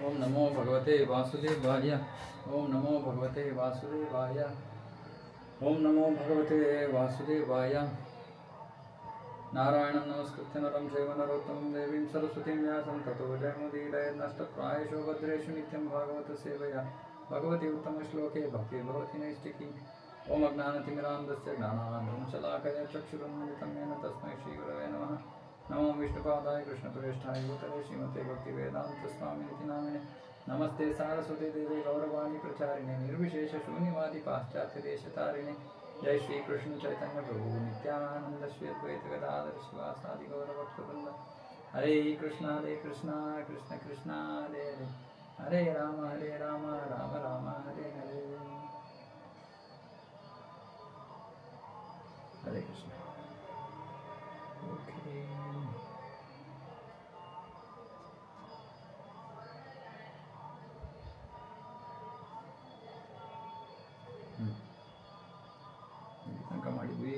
ओम नमो भगवते वासुदेवाय। ओम नमो भगवते वासुदेवाय। ओम नमो भगवते वासुदेवाय। नारायणं नमस्कृत्य नरं चैव नरोत्तमं देवीं सरस्वतीं व्यासं ततो जयमुदीरयेत् नष्टप्रायेषु भद्रेषु नित्यं भागवतसेवया भगवती उत्तमश्लोके भक्तिर्भवति नैष्टिकी। ओम अज्ञानतिमिरान्धस्य ज्ञानाञ्जनशलाकया चक्षुरुन्मिलितं येन तस्मै श्रीगुरवे नमः। नमो विष्णुपादाय कृष्णप्रेष्ठाय भूतले श्रीमते भक्तिवेदान्तस्वामिनिति नामिने। नमस्ते सारस्वते देवे गौरवाणी प्रचारिणे निर्विशेषशून्यवादी पाश्चात्यदेशतारिणे। जय श्री कृष्ण चैतन्य प्रभु नित्यानंद श्री अद्वैत गदाधर शिवासादि गौरभक्तवृंद। हरे कृष्ण कृष्ण कृष्ण हरे हरे राम राम राम हरे हरे। हरे कृष्ण। ओके ತನಕ ಮಾಡಿದ್ವಿ.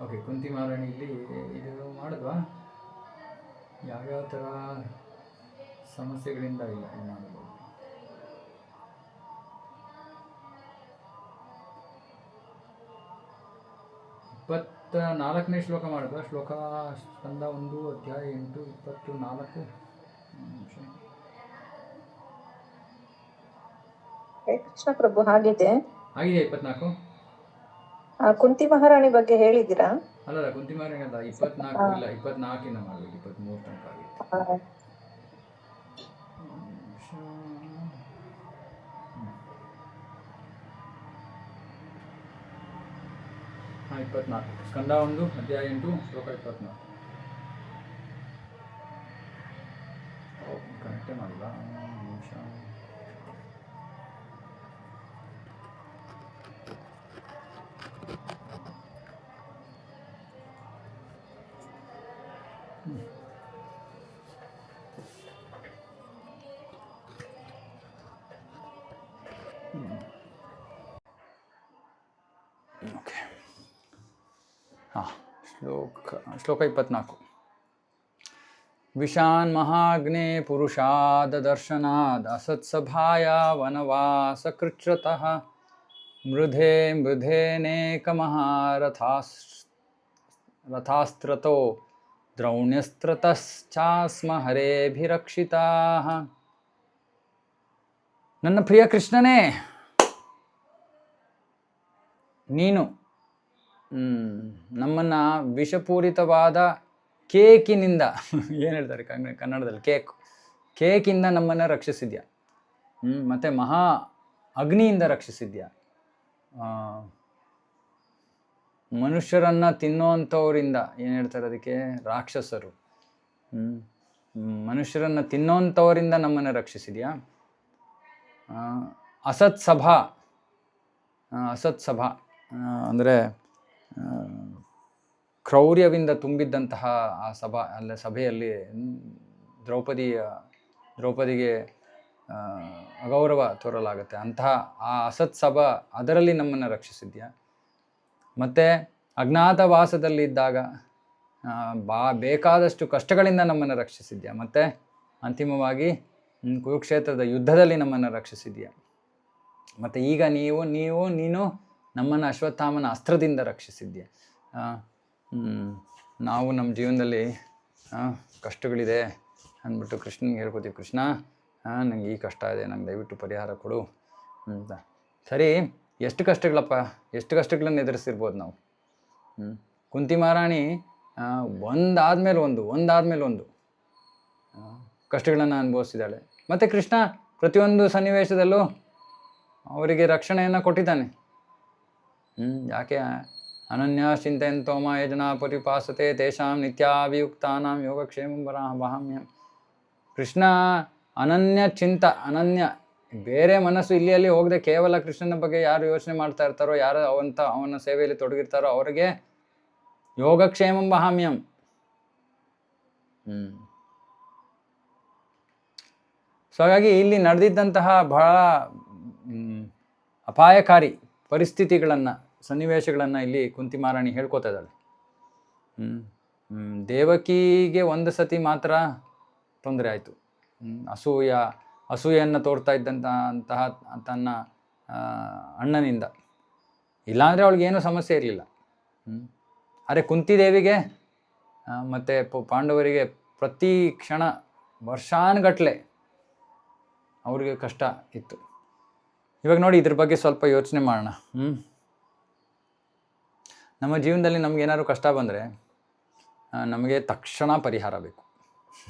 ಓಕೆ, ಕುಂತಿ ಮಹಾರಾಣಿಯಲ್ಲಿ ಇದು ಮಾಡಿದ್ವಾ? ಯಾವ್ಯಾವ ಥರ ಸಮಸ್ಯೆಗಳಿಂದ ಇಲ್ಲ ಇದು ಮಾಡಬಹುದು? 24ನೇ ಶ್ಲೋಕ ಮಾಡಿದ್ವಾ? ಶ್ಲೋಕ ಸ್ಕಂದ 1 ಅಧ್ಯಾಯ 8 24 ನಿಮಿಷ. ಕೃಷ್ಣ ಪ್ರಭು ಆಗಿದೆ 24. ಕುಂತಿ ಮಹಾರಾಣಿ ಬಗ್ಗೆ ಹೇಳಿದ್ದೀರಾ? ಅಲ್ಲ, ಕುಂತಿ ಮಹಾರಾಣಿ ಅಲ್ಲ, 24 ಇಲ್ಲ, 24 ಮಾಡಬೇಕು. 23 ತನಕ ಆಗಿತ್ತು. 24 ಸ್ಕಂದ 1 ಅಧ್ಯಾಯ 8 ಶ್ಲೋಕ 24. ಕನೆಕ್ಟೇ ಮಾಡಿಲ್ಲ. ನಿಮಿಷ. ಓಕೆ, ಶ್ಲೋಕ 24. ವಿಷಾನ್ ಮಹಾಗ್ನೇ ಪುರುಷಾದ ದರ್ಶನಾದ್ ಅಸತ್ಸಭಾಯ ವನವಾಸ ಕೃಚ್ಛ್ರತಃ ರಥಾಸ್ತ್ರತೋ ದ್ರೌಣ್ಯಸ್ತ್ರತಶ್ಚಾಸ್ಮ ಹರೇಭಿರಕ್ಷಿತಾಃ. ನನ್ನ ಪ್ರಿಯ ಕೃಷ್ಣನೇ, ನೀನು ನಮ್ಮನ್ನು ವಿಷಪೂರಿತವಾದ ಕೇಕಿನಿಂದ ಏನು ಹೇಳ್ತಾರೆ ಕನ್ನಡದಲ್ಲಿ, ಕೇಕಿಂದ ನಮ್ಮನ್ನು ರಕ್ಷಿಸಿದ್ಯಾ. ಮತ್ತು ಮಹಾ ಅಗ್ನಿಯಿಂದ ರಕ್ಷಿಸಿದ್ಯಾ. ಮನುಷ್ಯರನ್ನು ತಿನ್ನೋವಂಥವರಿಂದ ಏನು ಹೇಳ್ತಾರೆ ಅದಕ್ಕೆ, ರಾಕ್ಷಸರು. ಮನುಷ್ಯರನ್ನು ತಿನ್ನೋವಂಥವರಿಂದ ನಮ್ಮನ್ನು ರಕ್ಷಿಸಿದ್ಯಾ. ಅಸತ್ಸಭಾ ಅಂದರೆ ಕ್ರೌರ್ಯವಿಂದ ತುಂಬಿದ್ದಂತಹ ಆ ಸಭೆಯಲ್ಲಿ ದ್ರೌಪದಿಗೆ ಅಗೌರವ ತೋರಲಾಗುತ್ತೆ. ಅಂತಹ ಆ ಅಸತ್ಸಭಾ, ಅದರಲ್ಲಿ ನಮ್ಮನ್ನು ರಕ್ಷಿಸಿದ್ಯಾ. ಮತ್ತು ಅಜ್ಞಾತವಾಸದಲ್ಲಿದ್ದಾಗ ಬೇಕಾದಷ್ಟು ಕಷ್ಟಗಳಿಂದ ನಮ್ಮನ್ನು ರಕ್ಷಿಸಿದ್ಯಾ. ಮತ್ತು ಅಂತಿಮವಾಗಿ ಕುರುಕ್ಷೇತ್ರದ ಯುದ್ಧದಲ್ಲಿ ನಮ್ಮನ್ನು ರಕ್ಷಿಸಿದ್ಯಾ. ಮತ್ತು ಈಗ ನೀನು ನಮ್ಮನ್ನು ಅಶ್ವತ್ಥಾಮನ ಅಸ್ತ್ರದಿಂದ ರಕ್ಷಿಸಿದ್ಯಾ. ನಾವು ನಮ್ಮ ಜೀವನದಲ್ಲಿ ಕಷ್ಟಗಳಿದೆ ಅಂದ್ಬಿಟ್ಟು ಕೃಷ್ಣನಿಗೆ ಹೇಳ್ಕೊತೀವಿ, ಕೃಷ್ಣ ನಂಗೆ ಈ ಕಷ್ಟ ಇದೆ, ನಂಗೆ ದಯವಿಟ್ಟು ಪರಿಹಾರ ಕೊಡು ಅಂತ. ಸರಿ, ಎಷ್ಟು ಕಷ್ಟಗಳನ್ನು ಎದುರಿಸಿರ್ಬೋದು ನಾವು. ಕುಂತಿ ಮಹಾರಾಣಿ ಒಂದಾದ್ಮೇಲೆ ಒಂದು ಕಷ್ಟಗಳನ್ನು ಅನುಭವಿಸಿದ್ದಾಳೆ. ಮತ್ತು ಕೃಷ್ಣ ಪ್ರತಿಯೊಂದು ಸನ್ನಿವೇಶದಲ್ಲೂ ಅವರಿಗೆ ರಕ್ಷಣೆಯನ್ನು ಕೊಟ್ಟಿದ್ದಾನೆ. ಯಾಕೆ? ಅನನ್ಯ ಚಿಂತೆಯಂತೋ ಮಾಯಜನಾ ಪರಿಪಾಸತೆ ತೇಷಾಂ ನಿತ್ಯಾಭಿಯುಕ್ತಾನಾಂ ಯೋಗಕ್ಷೇಮಂ ವಹಾಮ್ಯಹಂ. ಕೃಷ್ಣ ಅನನ್ಯ ಬೇರೆ ಮನಸ್ಸು ಇಲ್ಲಿ ಅಲ್ಲಿ ಹೋಗದೆ ಕೇವಲ ಕೃಷ್ಣನ ಬಗ್ಗೆ ಯಾರು ಯೋಚನೆ ಮಾಡ್ತಾ ಇರ್ತಾರೋ, ಯಾರು ಅವನ ಸೇವೆಯಲ್ಲಿ ತೊಡಗಿರ್ತಾರೋ ಅವರಿಗೆ ಯೋಗಕ್ಷೇಮಂ ವಹಾಮ್ಯಹಂ. ಸೊ ಹಾಗಾಗಿ ಇಲ್ಲಿ ನಡೆದಿದ್ದಂತಹ ಬಹಳ ಅಪಾಯಕಾರಿ ಪರಿಸ್ಥಿತಿಗಳನ್ನು, ಸನ್ನಿವೇಶಗಳನ್ನು ಇಲ್ಲಿ ಕುಂತಿ ಮಹಾರಾಣಿ ಹೇಳ್ಕೊತಾ ಇದ್ದಾಳೆ. ದೇವಕಿಗೆ ಒಂದು ಸತಿ ಮಾತ್ರ ತೊಂದರೆ ಆಯಿತು. ಅಸೂಯೆಯನ್ನು ತೋರ್ತಾ ಇದ್ದಂತಹ ತನ್ನ ಅಣ್ಣನಿಂದ. ಇಲ್ಲಾಂದರೆ ಅವಳಿಗೇನೂ ಸಮಸ್ಯೆ ಇರಲಿಲ್ಲ. ಆದರೆ ಕುಂತಿದೇವಿಗೆ ಮತ್ತು ಪಾಂಡವರಿಗೆ ಪ್ರತಿ ಕ್ಷಣ ವರ್ಷಾನುಗಟ್ಟಲೆ ಅವ್ರಿಗೆ ಕಷ್ಟ ಇತ್ತು. ಇವಾಗ ನೋಡಿ, ಇದ್ರ ಬಗ್ಗೆ ಸ್ವಲ್ಪ ಯೋಚನೆ ಮಾಡೋಣ. ನಮ್ಮ ಜೀವನದಲ್ಲಿ ನಮಗೇನಾದ್ರು ಕಷ್ಟ ಬಂದರೆ ನಮಗೆ ತಕ್ಷಣ ಪರಿಹಾರ ಬೇಕು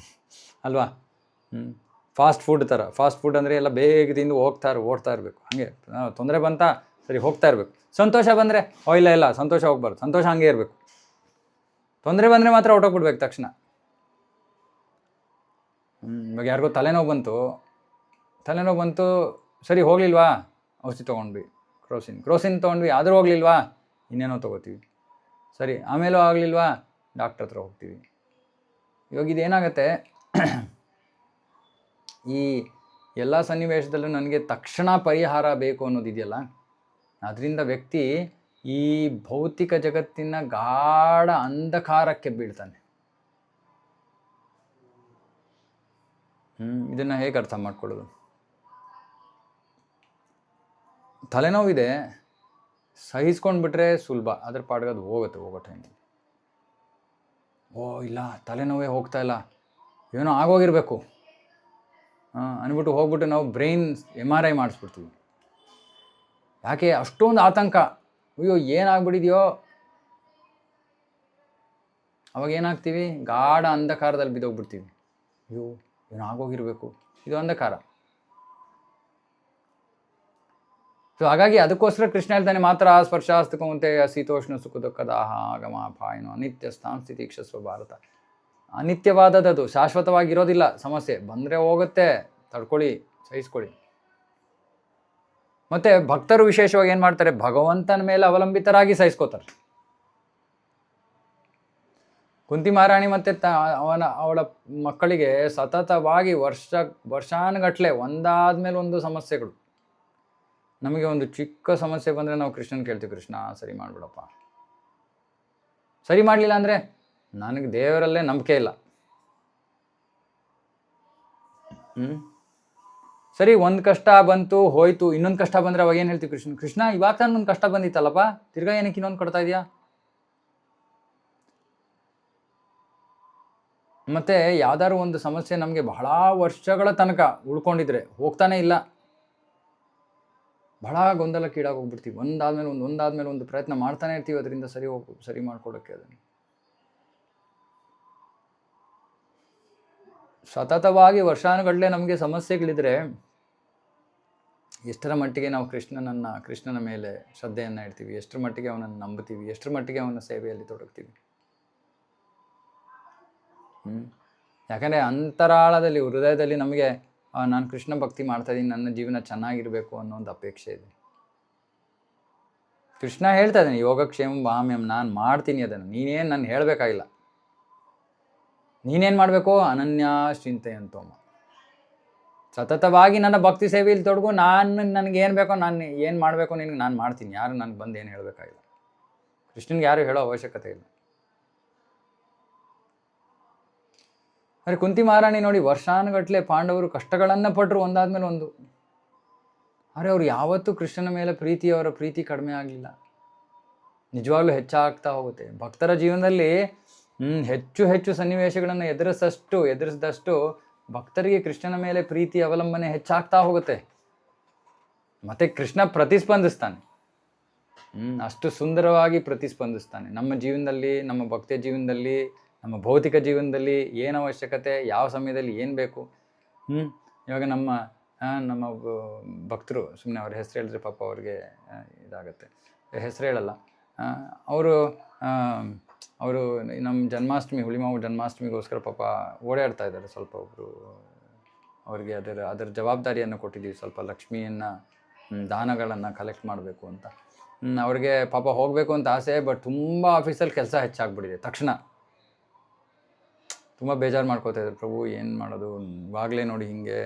ಅಲ್ವಾ? ಫಾಸ್ಟ್ ಫುಡ್ ಥರ. ಫಾಸ್ಟ್ ಫುಡ್ ಅಂದರೆ ಎಲ್ಲ ಬೇಗದಿಂದ ಓಡ್ತಾ ಇರಬೇಕು. ಹಾಗೆ ತೊಂದರೆ ಬಂತ ಸರಿ ಹೋಗ್ತಾ ಇರಬೇಕು. ಸಂತೋಷ ಬಂದರೆ ಇಲ್ಲ ಸಂತೋಷ ಹೋಗ್ಬಾರ್ದು, ಸಂತೋಷ ಹಂಗೆ ಇರಬೇಕು. ತೊಂದರೆ ಬಂದರೆ ಮಾತ್ರ ಹೊಟ್ಟೋಗ್ಬಿಡ್ಬೇಕು ತಕ್ಷಣ. ಇವಾಗ ಯಾರಿಗೋ ತಲೆನೋವು ಬಂತು, ಸರಿ ಹೋಗ್ಲಿಲ್ವಾ, ಔಷಧಿ ತೊಗೊಂಡ್ವಿ, ಕ್ರೋಸಿನ್ ತೊಗೊಂಡ್ವಿ, ಆದರೂ ಹೋಗ್ಲಿಲ್ವಾ, ಇನ್ನೇನೋ ತೊಗೋತೀವಿ. ಸರಿ ಆಮೇಲೂ ಆಗಲಿಲ್ವಾ, ಡಾಕ್ಟ್ರ್ ಹತ್ರ ಹೋಗ್ತೀವಿ. ಇವಾಗ ಇದೇನಾಗುತ್ತೆ, ಈ ಎಲ್ಲ ಸನ್ನಿವೇಶದಲ್ಲೂ ನನಗೆ ತಕ್ಷಣ ಪರಿಹಾರ ಬೇಕು ಅನ್ನೋದಿದೆಯಲ್ಲ, ಅದರಿಂದ ವ್ಯಕ್ತಿ ಈ ಭೌತಿಕ ಜಗತ್ತಿನ ಗಾಢ ಅಂಧಕಾರಕ್ಕೆ ಬೀಳ್ತಾನೆ. ಇದನ್ನು ಹೇಗೆ ಅರ್ಥ ಮಾಡ್ಕೊಳ್ಳೋದು? ತಲೆನೋವಿದೆ, ಸಹಿಸ್ಕೊಂಡ್ಬಿಟ್ರೆ ಸುಲಭ, ಅದ್ರ ಪಾಡ್ಗದು ಹೋಗೋ ಟೈಮಲ್ಲಿ. ಇಲ್ಲ ತಲೆನೋವೇ ಹೋಗ್ತಾ ಇಲ್ಲ, ಏನೋ ಆಗೋಗಿರಬೇಕು ಅಂದ್ಬಿಟ್ಟು ಹೋಗ್ಬಿಟ್ಟು ನಾವು ಬ್ರೈನ್ MRI ಮಾಡಿಸ್ಬಿಡ್ತೀವಿ. ಯಾಕೆ ಅಷ್ಟೊಂದು ಆತಂಕ, ಅಯ್ಯೋ ಏನಾಗ್ಬಿಟ್ಟಿದೆಯೋ. ಅವಾಗ ಏನಾಗ್ತೀವಿ, ಗಾಢ ಅಂಧಕಾರದಲ್ಲಿ ಬಿದ್ದೋಗ್ಬಿಡ್ತೀವಿ. ಅಯ್ಯೋ ಏನೋ ಆಗೋಗಿರಬೇಕು, ಇದು ಅಂಧಕಾರ. ಸೊ ಹಾಗಾಗಿ ಅದಕ್ಕೋಸ್ಕರ ಕೃಷ್ಣ ಹೇಳ್ತಾನೆ, ಮಾತ್ರ ಸ್ಪರ್ಶಾಸ್ತಕವಂತೆ ಶೀತೋಷ್ಣ ಸುಖ ದುಃಖದ ಆಗಮ ಪಾಯನು ಅನಿತ್ಯ ಸ್ಥಾನಸ್ಥಿತಿ ಕ್ಷಸ್ವ ಭಾರತ. ಅನಿತ್ಯವಾದದ್ದು, ಶಾಶ್ವತವಾಗಿರೋದಿಲ್ಲ. ಸಮಸ್ಯೆ ಬಂದರೆ ಹೋಗುತ್ತೆ, ತಡ್ಕೊಳ್ಳಿ, ಸಹಿಸ್ಕೊಳ್ಳಿ. ಮತ್ತು ಭಕ್ತರು ವಿಶೇಷವಾಗಿ ಏನು ಮಾಡ್ತಾರೆ, ಭಗವಂತನ ಮೇಲೆ ಅವಲಂಬಿತರಾಗಿ ಸಹಿಸ್ಕೋತಾರೆ. ಕುಂತಿ ಮಹಾರಾಣಿ ಮತ್ತು ಅವಳ ಮಕ್ಕಳಿಗೆ ಸತತವಾಗಿ ವರ್ಷಾನುಗಟ್ಟಲೆ ಒಂದಾದ್ಮೇಲೆ ಒಂದು ಸಮಸ್ಯೆಗಳು. ನಮಗೆ ಒಂದು ಚಿಕ್ಕ ಸಮಸ್ಯೆ ಬಂದರೆ ನಾವು ಕೃಷ್ಣನ ಕೇಳ್ತೀವಿ, ಕೃಷ್ಣ ಸರಿ ಮಾಡಿಬಿಡಪ್ಪ. ಸರಿ ಮಾಡಲಿಲ್ಲ ಅಂದರೆ ನನಗೆ ದೇವರಲ್ಲೇ ನಂಬಿಕೆ ಇಲ್ಲ. ಸರಿ, ಒಂದು ಕಷ್ಟ ಬಂತು ಹೋಯ್ತು, ಇನ್ನೊಂದು ಕಷ್ಟ ಬಂದರೆ ಅವಾಗ ಏನು ಹೇಳ್ತೀವಿ, ಕೃಷ್ಣ ಇವಾಗ ತಾನು ಒಂದು ಕಷ್ಟ ಬಂದಿತ್ತಲ್ಲಪ್ಪ, ತಿರ್ಗಾ ಏನಕ್ಕೆ ಇನ್ನೊಂದು ಕೊಡ್ತಾ ಇದೆಯಾ? ಮತ್ತು ಯಾವ್ದಾದ್ರು ಒಂದು ಸಮಸ್ಯೆ ನಮಗೆ ಬಹಳ ವರ್ಷಗಳ ತನಕ ಉಳ್ಕೊಂಡಿದ್ರೆ ಹೋಗ್ತಾನೆ ಇಲ್ಲ, ಬಹಳ ಗೊಂದಲಕ್ಕೀಡಾಗಿ ಹೋಗ್ಬಿಡ್ತೀವಿ. ಒಂದಾದ್ಮೇಲೆ ಒಂದು ಪ್ರಯತ್ನ ಮಾಡ್ತಾನೆ ಇರ್ತೀವಿ ಅದರಿಂದ ಸರಿ ಮಾಡ್ಕೊಳ್ಳೋಕ್ಕೆ. ಅದನ್ನು ಸತತವಾಗಿ ವರ್ಷಾನುಗಟ್ಟಲೆ ನಮಗೆ ಸಮಸ್ಯೆಗಳಿದ್ರೆ ಎಷ್ಟರ ಮಟ್ಟಿಗೆ ನಾವು ಕೃಷ್ಣನ ಮೇಲೆ ಶ್ರದ್ಧೆಯನ್ನು ಇಡ್ತೀವಿ, ಎಷ್ಟರ ಮಟ್ಟಿಗೆ ಅವನನ್ನು ನಂಬುತ್ತೀವಿ, ಎಷ್ಟರ ಮಟ್ಟಿಗೆ ಅವನ ಸೇವೆಯಲ್ಲಿ ತೊಡಗ್ತೀವಿ. ಯಾಕಂದರೆ ಅಂತರಾಳದಲ್ಲಿ, ಹೃದಯದಲ್ಲಿ ನಮಗೆ ನಾನು ಕೃಷ್ಣ ಭಕ್ತಿ ಮಾಡ್ತಾಯಿದ್ದೀನಿ, ನನ್ನ ಜೀವನ ಚೆನ್ನಾಗಿರಬೇಕು ಅನ್ನೋ ಒಂದು ಅಪೇಕ್ಷೆ ಇದೆ. ಕೃಷ್ಣ ಹೇಳ್ತಾ ಇದ್ದಾನೆ, ಯೋಗಕ್ಷೇಮ ಭಾಮ್ಯಂ, ನಾನು ಮಾಡ್ತೀನಿ ಅದನ್ನು, ನೀನೇನು ನಾನು ಹೇಳಬೇಕಾಗಿಲ್ಲ. ನೀನೇನು ಮಾಡಬೇಕು, ಅನನ್ಯಾಶ್ಚಿಂತೆ ಅಂತೋಮ, ಸತತವಾಗಿ ನನ್ನ ಭಕ್ತಿ ಸೇವೆಯಲ್ಲಿ ತೊಡಗು. ನನಗೇನು ಬೇಕೋ, ನಾನು ಏನು ಮಾಡಬೇಕು ನಿನಗೆ ನಾನು ಮಾಡ್ತೀನಿ, ಯಾರು ನನಗೆ ಬಂದು ಏನು ಹೇಳಬೇಕಾಗಿಲ್ಲ. ಕೃಷ್ಣನಿಗೆ ಯಾರು ಹೇಳೋ ಅವಶ್ಯಕತೆ ಇಲ್ಲ. ಆದರೆ ಕುಂತಿ ಮಹಾರಾಣಿ ನೋಡಿ, ವರ್ಷಾನುಗಟ್ಟಲೆ ಪಾಂಡವರು ಕಷ್ಟಗಳನ್ನು ಪಟ್ಟರು ಒಂದಾದ್ಮೇಲೆ ಒಂದು. ಆದರೆ ಅವ್ರು ಯಾವತ್ತೂ ಕೃಷ್ಣನ ಮೇಲೆ ಅವರ ಪ್ರೀತಿ ಕಡಿಮೆ ಆಗಲಿಲ್ಲ, ನಿಜವಾಗ್ಲೂ ಹೆಚ್ಚಾಗ್ತಾ ಹೋಗುತ್ತೆ. ಭಕ್ತರ ಜೀವನದಲ್ಲಿ ಹೆಚ್ಚು ಸನ್ನಿವೇಶಗಳನ್ನು ಎದುರಿಸಿದಷ್ಟು ಭಕ್ತರಿಗೆ ಕೃಷ್ಣನ ಮೇಲೆ ಪ್ರೀತಿ ಅವಲಂಬನೆ ಹೆಚ್ಚಾಗ್ತಾ ಹೋಗುತ್ತೆ. ಮತ್ತು ಕೃಷ್ಣ ಪ್ರತಿಸ್ಪಂದಿಸ್ತಾನೆ, ಅಷ್ಟು ಸುಂದರವಾಗಿ ಪ್ರತಿಸ್ಪಂದಿಸ್ತಾನೆ. ನಮ್ಮ ಜೀವನದಲ್ಲಿ, ನಮ್ಮ ಭಕ್ತಿಯ ಜೀವನದಲ್ಲಿ, ನಮ್ಮ ಭೌತಿಕ ಜೀವನದಲ್ಲಿ ಏನು ಅವಶ್ಯಕತೆ, ಯಾವ ಸಮಯದಲ್ಲಿ ಏನು ಬೇಕು. ಇವಾಗ ನಮ್ಮ ಭಕ್ತರು, ಸುಮ್ಮನೆ ಅವ್ರ ಹೆಸರು ಹೇಳಿದ್ರೆ ಪಾಪ ಅವ್ರಿಗೆ ಇದಾಗತ್ತೆ, ಹೆಸರು ಹೇಳಲ್ಲ. ಅವರು ನಮ್ಮ ಜನ್ಮಾಷ್ಟಮಿ, ಹುಳಿಮಾವು ಜನ್ಮಾಷ್ಟಮಿಗೋಸ್ಕರ ಪಾಪ ಓಡಾಡ್ತಾ ಇದ್ದಾರೆ. ಸ್ವಲ್ಪ ಒಬ್ಬರು ಅವ್ರಿಗೆ ಅದರ ಜವಾಬ್ದಾರಿಯನ್ನು ಕೊಟ್ಟಿದ್ದೀವಿ, ಸ್ವಲ್ಪ ಲಕ್ಷ್ಮಿಯನ್ನು, ದಾನಗಳನ್ನು ಕಲೆಕ್ಟ್ ಮಾಡಬೇಕು ಅಂತ. ಅವ್ರಿಗೆ ಪಾಪ ಹೋಗಬೇಕು ಅಂತ ಆಸೆ, ಬಟ್ ತುಂಬ ಆಫೀಸಲ್ಲಿ ಕೆಲಸ ಹೆಚ್ಚಾಗ್ಬಿಟ್ಟಿದೆ. ತಕ್ಷಣ ತುಂಬ ಬೇಜಾರು ಮಾಡ್ಕೋತಾಯಿದ್ರು, ಪ್ರಭು ಏನು ಮಾಡೋದು, ಇವಾಗಲೇ ನೋಡಿ ಹೀಗೆ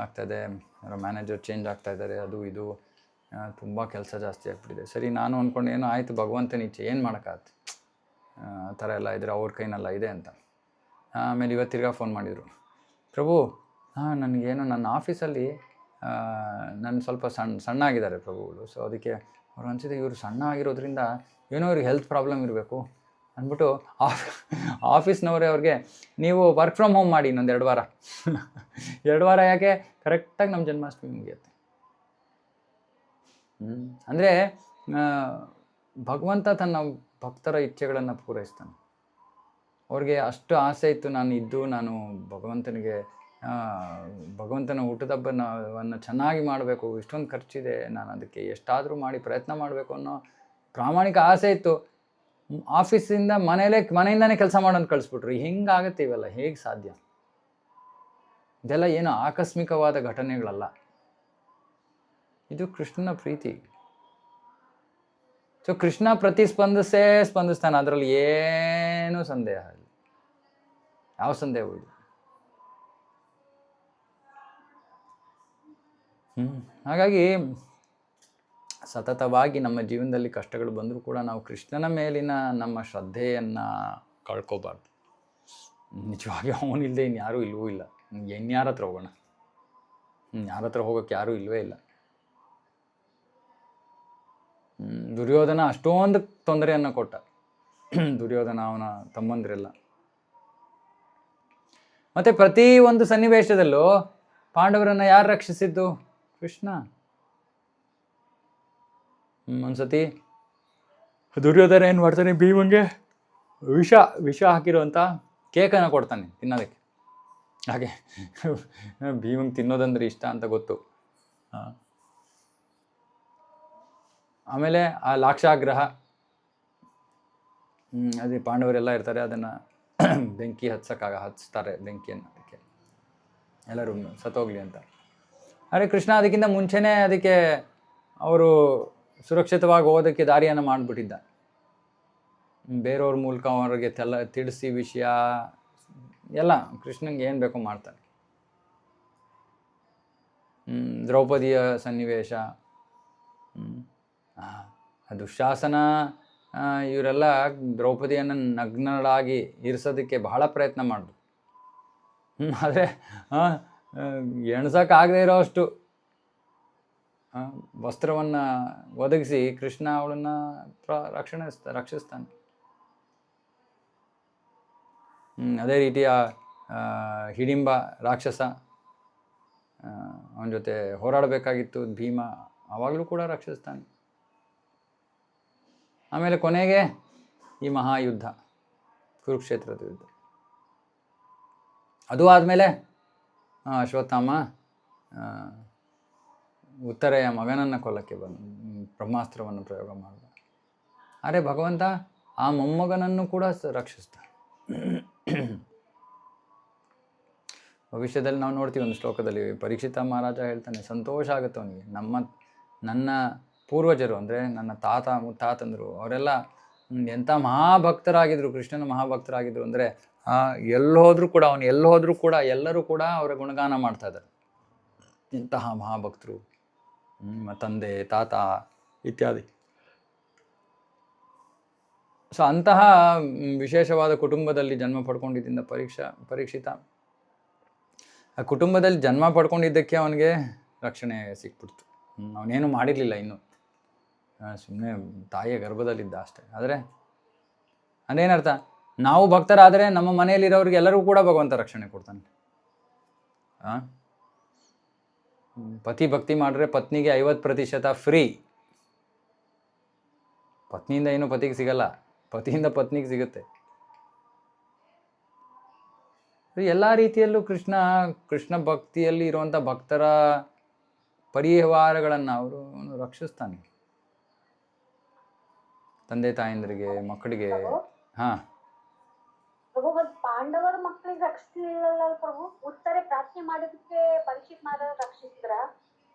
ಆಗ್ತಾಯಿದೆ, ಯಾರೋ ಮ್ಯಾನೇಜರ್ ಚೇಂಜ್ ಆಗ್ತಾಯಿದ್ದಾರೆ, ಅದು ಇದು ತುಂಬ ಕೆಲಸ ಜಾಸ್ತಿ ಆಗ್ಬಿಟ್ಟಿದೆ. ಸರಿ, ನಾನು ಅಂದ್ಕೊಂಡು ಏನೋ ಆಯಿತು, ಭಗವಂತನ ಇಚ್ಛೆ, ಏನು ಮಾಡೋಕ್ಕಾಗತ್ತೆ. ಆ ಥರ ಎಲ್ಲ ಇದ್ರೆ ಅವ್ರ ಕೈನೆಲ್ಲ ಇದೆ ಅಂತ. ಆಮೇಲೆ ಇವತ್ತು ತಿರ್ಗಾ ಫೋನ್ ಮಾಡಿದರು, ಪ್ರಭು ನನಗೇನು ನನ್ನ ಆಫೀಸಲ್ಲಿ ನನ್ನ ಸ್ವಲ್ಪ ಸಣ್ಣ ಆಗಿದ್ದಾರೆ ಪ್ರಭುಗಳು. ಸೊ ಅದಕ್ಕೆ ಅವ್ರು ಅನಿಸಿದೆ ಇವರು ಸಣ್ಣ ಆಗಿರೋದ್ರಿಂದ ಏನೋ ಇವ್ರಿಗೆ ಹೆಲ್ತ್ ಪ್ರಾಬ್ಲಮ್ ಇರಬೇಕು ಅಂದ್ಬಿಟ್ಟು ಆಫೀಸ್ನವರೇ ಅವ್ರಿಗೆ ನೀವು ವರ್ಕ್ ಫ್ರಮ್ ಹೋಮ್ ಮಾಡಿ ಇನ್ನೊಂದು 2 ವಾರ 2 ವಾರ ಯಾಕೆ ಕರೆಕ್ಟಾಗಿ ನಮ್ಮ ಜನ್ಮಾಷ್ಟಮಿ ಮುಗಿಯುತ್ತೆ. ಅಂದರೆ ಭಗವಂತ ತನ್ನ ಭಕ್ತರ ಇಚ್ಛೆಗಳನ್ನು ಪೂರೈಸ್ತಾನೆ. ಅವ್ರಿಗೆ ಅಷ್ಟು ಆಸೆ ಇತ್ತು, ನಾನು ಭಗವಂತನ ಊಟದಬ್ಬವನ್ನು ಚೆನ್ನಾಗಿ ಮಾಡಬೇಕು, ಇಷ್ಟೊಂದು ಖರ್ಚಿದೆ, ನಾನು ಅದಕ್ಕೆ ಎಷ್ಟಾದರೂ ಮಾಡಿ ಪ್ರಯತ್ನ ಮಾಡಬೇಕು ಅನ್ನೋ ಪ್ರಾಮಾಣಿಕ ಆಸೆ ಇತ್ತು. ಆಫೀಸಿಂದ ಮನೆಯಿಂದನೇ ಕೆಲಸ ಮಾಡೋದು ಕಳಿಸ್ಬಿಟ್ರು. ಹೆಂಗಾಗುತ್ತೆ ಇವೆಲ್ಲ? ಹೇಗೆ ಸಾಧ್ಯ? ಇದೆಲ್ಲ ಏನು ಆಕಸ್ಮಿಕವಾದ ಘಟನೆಗಳಲ್ಲ, ಇದು ಕೃಷ್ಣನ ಪ್ರೀತಿ. ಸೊ ಕೃಷ್ಣ ಸ್ಪಂದಿಸ್ತಾನೆ, ಅದರಲ್ಲಿ ಏನೂ ಸಂದೇಹ ಇಲ್ಲ, ಯಾವ ಸಂದೇಹವೂ ಇಲ್ಲ. ಹಾಗಾಗಿ ಸತತವಾಗಿ ನಮ್ಮ ಜೀವನದಲ್ಲಿ ಕಷ್ಟಗಳು ಬಂದರೂ ಕೂಡ ನಾವು ಕೃಷ್ಣನ ಮೇಲಿನ ನಮ್ಮ ಶ್ರದ್ಧೆಯನ್ನು ಕಳ್ಕೊಬಾರ್ದು. ನಿಜವಾಗಿ ಅವನಿಲ್ಲದೆ ಇನ್ಯಾರೂ ಇಲ್ಲವೂ ಇಲ್ಲ. ಇನ್ಯಾರ ಹತ್ರ ಹೋಗೋಣ? ಯಾರ ಹತ್ರ ಹೋಗೋಕ್ಕೆ ಯಾರೂ ಇಲ್ಲವೇ ಇಲ್ಲ. ದುರ್ಯೋಧನ ಅಷ್ಟೊಂದು ತೊಂದರೆಯನ್ನು ಕೊಟ್ಟ. ದುರ್ಯೋಧನ, ಅವನ ತಮ್ಮಂದಿರೆಲ್ಲ. ಮತ್ತು ಪ್ರತಿ ಒಂದು ಸನ್ನಿವೇಶದಲ್ಲೂ ಪಾಂಡವರನ್ನು ಯಾರು ರಕ್ಷಿಸಿದ್ದು? ಕೃಷ್ಣ. ಒಂದ್ಸತಿ ದುರ್ಯೋಧನ ಏನು ಮಾಡ್ತಾನೆ, ಭೀಮಂಗೆ ವಿಷ ಹಾಕಿರುವಂಥ ಕೇಕನ್ನು ಕೊಡ್ತಾನೆ ತಿನ್ನೋದಕ್ಕೆ. ಹಾಗೆ ಭೀಮಂಗೆ ತಿನ್ನೋದಂದ್ರೆ ಇಷ್ಟ ಅಂತ ಗೊತ್ತು. ಆಮೇಲೆ ಆ ಲಾಕ್ಷಾಗ್ರಹ, ಅದೇ ಪಾಂಡವರೆಲ್ಲ ಇರ್ತಾರೆ, ಅದನ್ನು ಬೆಂಕಿ ಹಚ್ತಾರೆ ಬೆಂಕಿಯನ್ನು, ಅದಕ್ಕೆ ಎಲ್ಲರೂ ಸತ್ತೋಗ್ಲಿ ಅಂತ. ಆದರೆ ಕೃಷ್ಣ ಅದಕ್ಕಿಂತ ಮುಂಚೆನೇ ಅದಕ್ಕೆ ಅವರು ಸುರಕ್ಷಿತವಾಗಿ ಹೋಗೋದಕ್ಕೆ ದಾರಿಯನ್ನು ಮಾಡಿಬಿಟ್ಟಿದ್ದ. ಬೇರೆಯವ್ರ ಮೂಲಕ ಅವ್ರಿಗೆ ತಿಳಿಸಿ ವಿಷಯ ಎಲ್ಲ ಕೃಷ್ಣಂಗೆ ಏನು ಬೇಕೋ ಮಾಡ್ತಾನೆ. ದ್ರೌಪದಿಯ ಸನ್ನಿವೇಶ, ದುಶ್ಯಾಸನ, ಇವರೆಲ್ಲ ದ್ರೌಪದಿಯನ್ನು ನಗ್ನಳಾಗಿ ಇರಿಸೋದಕ್ಕೆ ಬಹಳ ಪ್ರಯತ್ನ ಮಾಡಿದ್ರು. ಆದರೆ ಎಣ್ಸೋಕ್ಕಾಗದೇ ಇರೋ ಅಷ್ಟು ವಸ್ತ್ರವನ್ನು ಒದಗಿಸಿ ಕೃಷ್ಣ ಅವಳನ್ನು ರಕ್ಷಿಸ್ತಾನೆ. ಅದೇ ರೀತಿಯ ಹಿಡಿಂಬ ರಾಕ್ಷಸ, ಅವನ ಜೊತೆ ಹೋರಾಡಬೇಕಾಗಿತ್ತು ಭೀಮ, ಆವಾಗಲೂ ಕೂಡ ರಕ್ಷಿಸ್ತಾನೆ. ಆಮೇಲೆ ಕೊನೆಗೆ ಈ ಮಹಾಯುದ್ಧ, ಕುರುಕ್ಷೇತ್ರದ ಯುದ್ಧ. ಅದು ಆದಮೇಲೆ ಅಶ್ವತ್ಥಾಮ ಉತ್ತರೆಯ ಮಗನನ್ನು ಕೊಲ್ಲಕ್ಕೆ ಬ್ರಹ್ಮಾಸ್ತ್ರವನ್ನು ಪ್ರಯೋಗ ಮಾಡಿದ. ಆದರೆ ಭಗವಂತ ಆ ಮೊಮ್ಮಗನನ್ನು ಕೂಡ ರಕ್ಷಿಸ್ತಾನೆ. ಭವಿಷ್ಯದಲ್ಲಿ ನಾವು ನೋಡ್ತೀವಿ ಒಂದು ಶ್ಲೋಕದಲ್ಲಿ, ಪರೀಕ್ಷಿತ ಮಹಾರಾಜ ಹೇಳ್ತಾನೆ, ಸಂತೋಷ ಆಗುತ್ತೆ ಅವನಿಗೆ, ನನ್ನ ಪೂರ್ವಜರು ಅಂದರೆ ನನ್ನ ತಾತ ಮುತ್ತಾತಂದರು ಅವರೆಲ್ಲ ಎಂಥ ಮಹಾಭಕ್ತರಾಗಿದ್ದರು, ಕೃಷ್ಣನ ಮಹಾಭಕ್ತರಾಗಿದ್ದರು ಅಂದರೆ ಎಲ್ಲೋದ್ರೂ ಕೂಡ ಎಲ್ಲರೂ ಕೂಡ ಅವರ ಗುಣಗಾನ ಮಾಡ್ತಾ ಇದ್ದಾರೆ. ಇಂತಹ ಮಹಾಭಕ್ತರು, ತಂದೆ ತಾತ ಇತ್ಯಾದಿ. ಸೊ ಅಂತಹ ವಿಶೇಷವಾದ ಕುಟುಂಬದಲ್ಲಿ ಜನ್ಮ ಪಡ್ಕೊಂಡಿದ್ದರಿಂದ ಪರೀಕ್ಷಿತ ಆ ಕುಟುಂಬದಲ್ಲಿ ಜನ್ಮ ಪಡ್ಕೊಂಡಿದ್ದಕ್ಕೆ ಅವನಿಗೆ ರಕ್ಷಣೆ ಸಿಕ್ಬಿಡ್ತು. ಅವನೇನು ಮಾಡಿರಲಿಲ್ಲ, ಇನ್ನು ಸುಮ್ಮನೆ ತಾಯಿಯ ಗರ್ಭದಲ್ಲಿದ್ದ ಅಷ್ಟೇ. ಆದರೆ ಅದೇನರ್ಥ, ನಾವು ಭಕ್ತರಾದರೆ ನಮ್ಮ ಮನೆಯಲ್ಲಿರೋರಿಗೆ ಎಲ್ಲರಿಗೂ ಕೂಡ ಭಗವಂತ ರಕ್ಷಣೆ ಕೊಡ್ತಾನೆ. ಪತಿ ಭಕ್ತಿ ಮಾಡಿದ್ರೆ ಪತ್ನಿಗೆ 50% ಫ್ರೀ. ಪತ್ನಿಯಿಂದ ಏನು ಪತಿಗೆ ಸಿಗಲ್ಲ, ಪತಿಯಿಂದ ಪತ್ನಿಗೆ ಸಿಗುತ್ತೆ. ಎಲ್ಲ ರೀತಿಯಲ್ಲೂ ಕೃಷ್ಣ ಭಕ್ತಿಯಲ್ಲಿ ಇರುವಂಥ ಭಕ್ತರ ಪರಿವಾರಗಳನ್ನು ಅವನು ರಕ್ಷಿಸ್ತಾನೆ. ತಂದೆ ತಾಯಂದ್ರಿಗೆ, ಮಕ್ಕಳಿಗೆ. ಪಾಂಡವರ ಮಕ್ಕಳಿಗೆ ರಕ್ಷಿಸಲಿಲ್ಲ ಪ್ರಭು, ಉತ್ತರ ಪ್ರಾರ್ಥನೆ ಮಾಡೋದಕ್ಕೆ ಪರೀಕ್ಷಿತ್ ಮಹಾರಾಜ ರಕ್ಷಿಸಿದ್ರ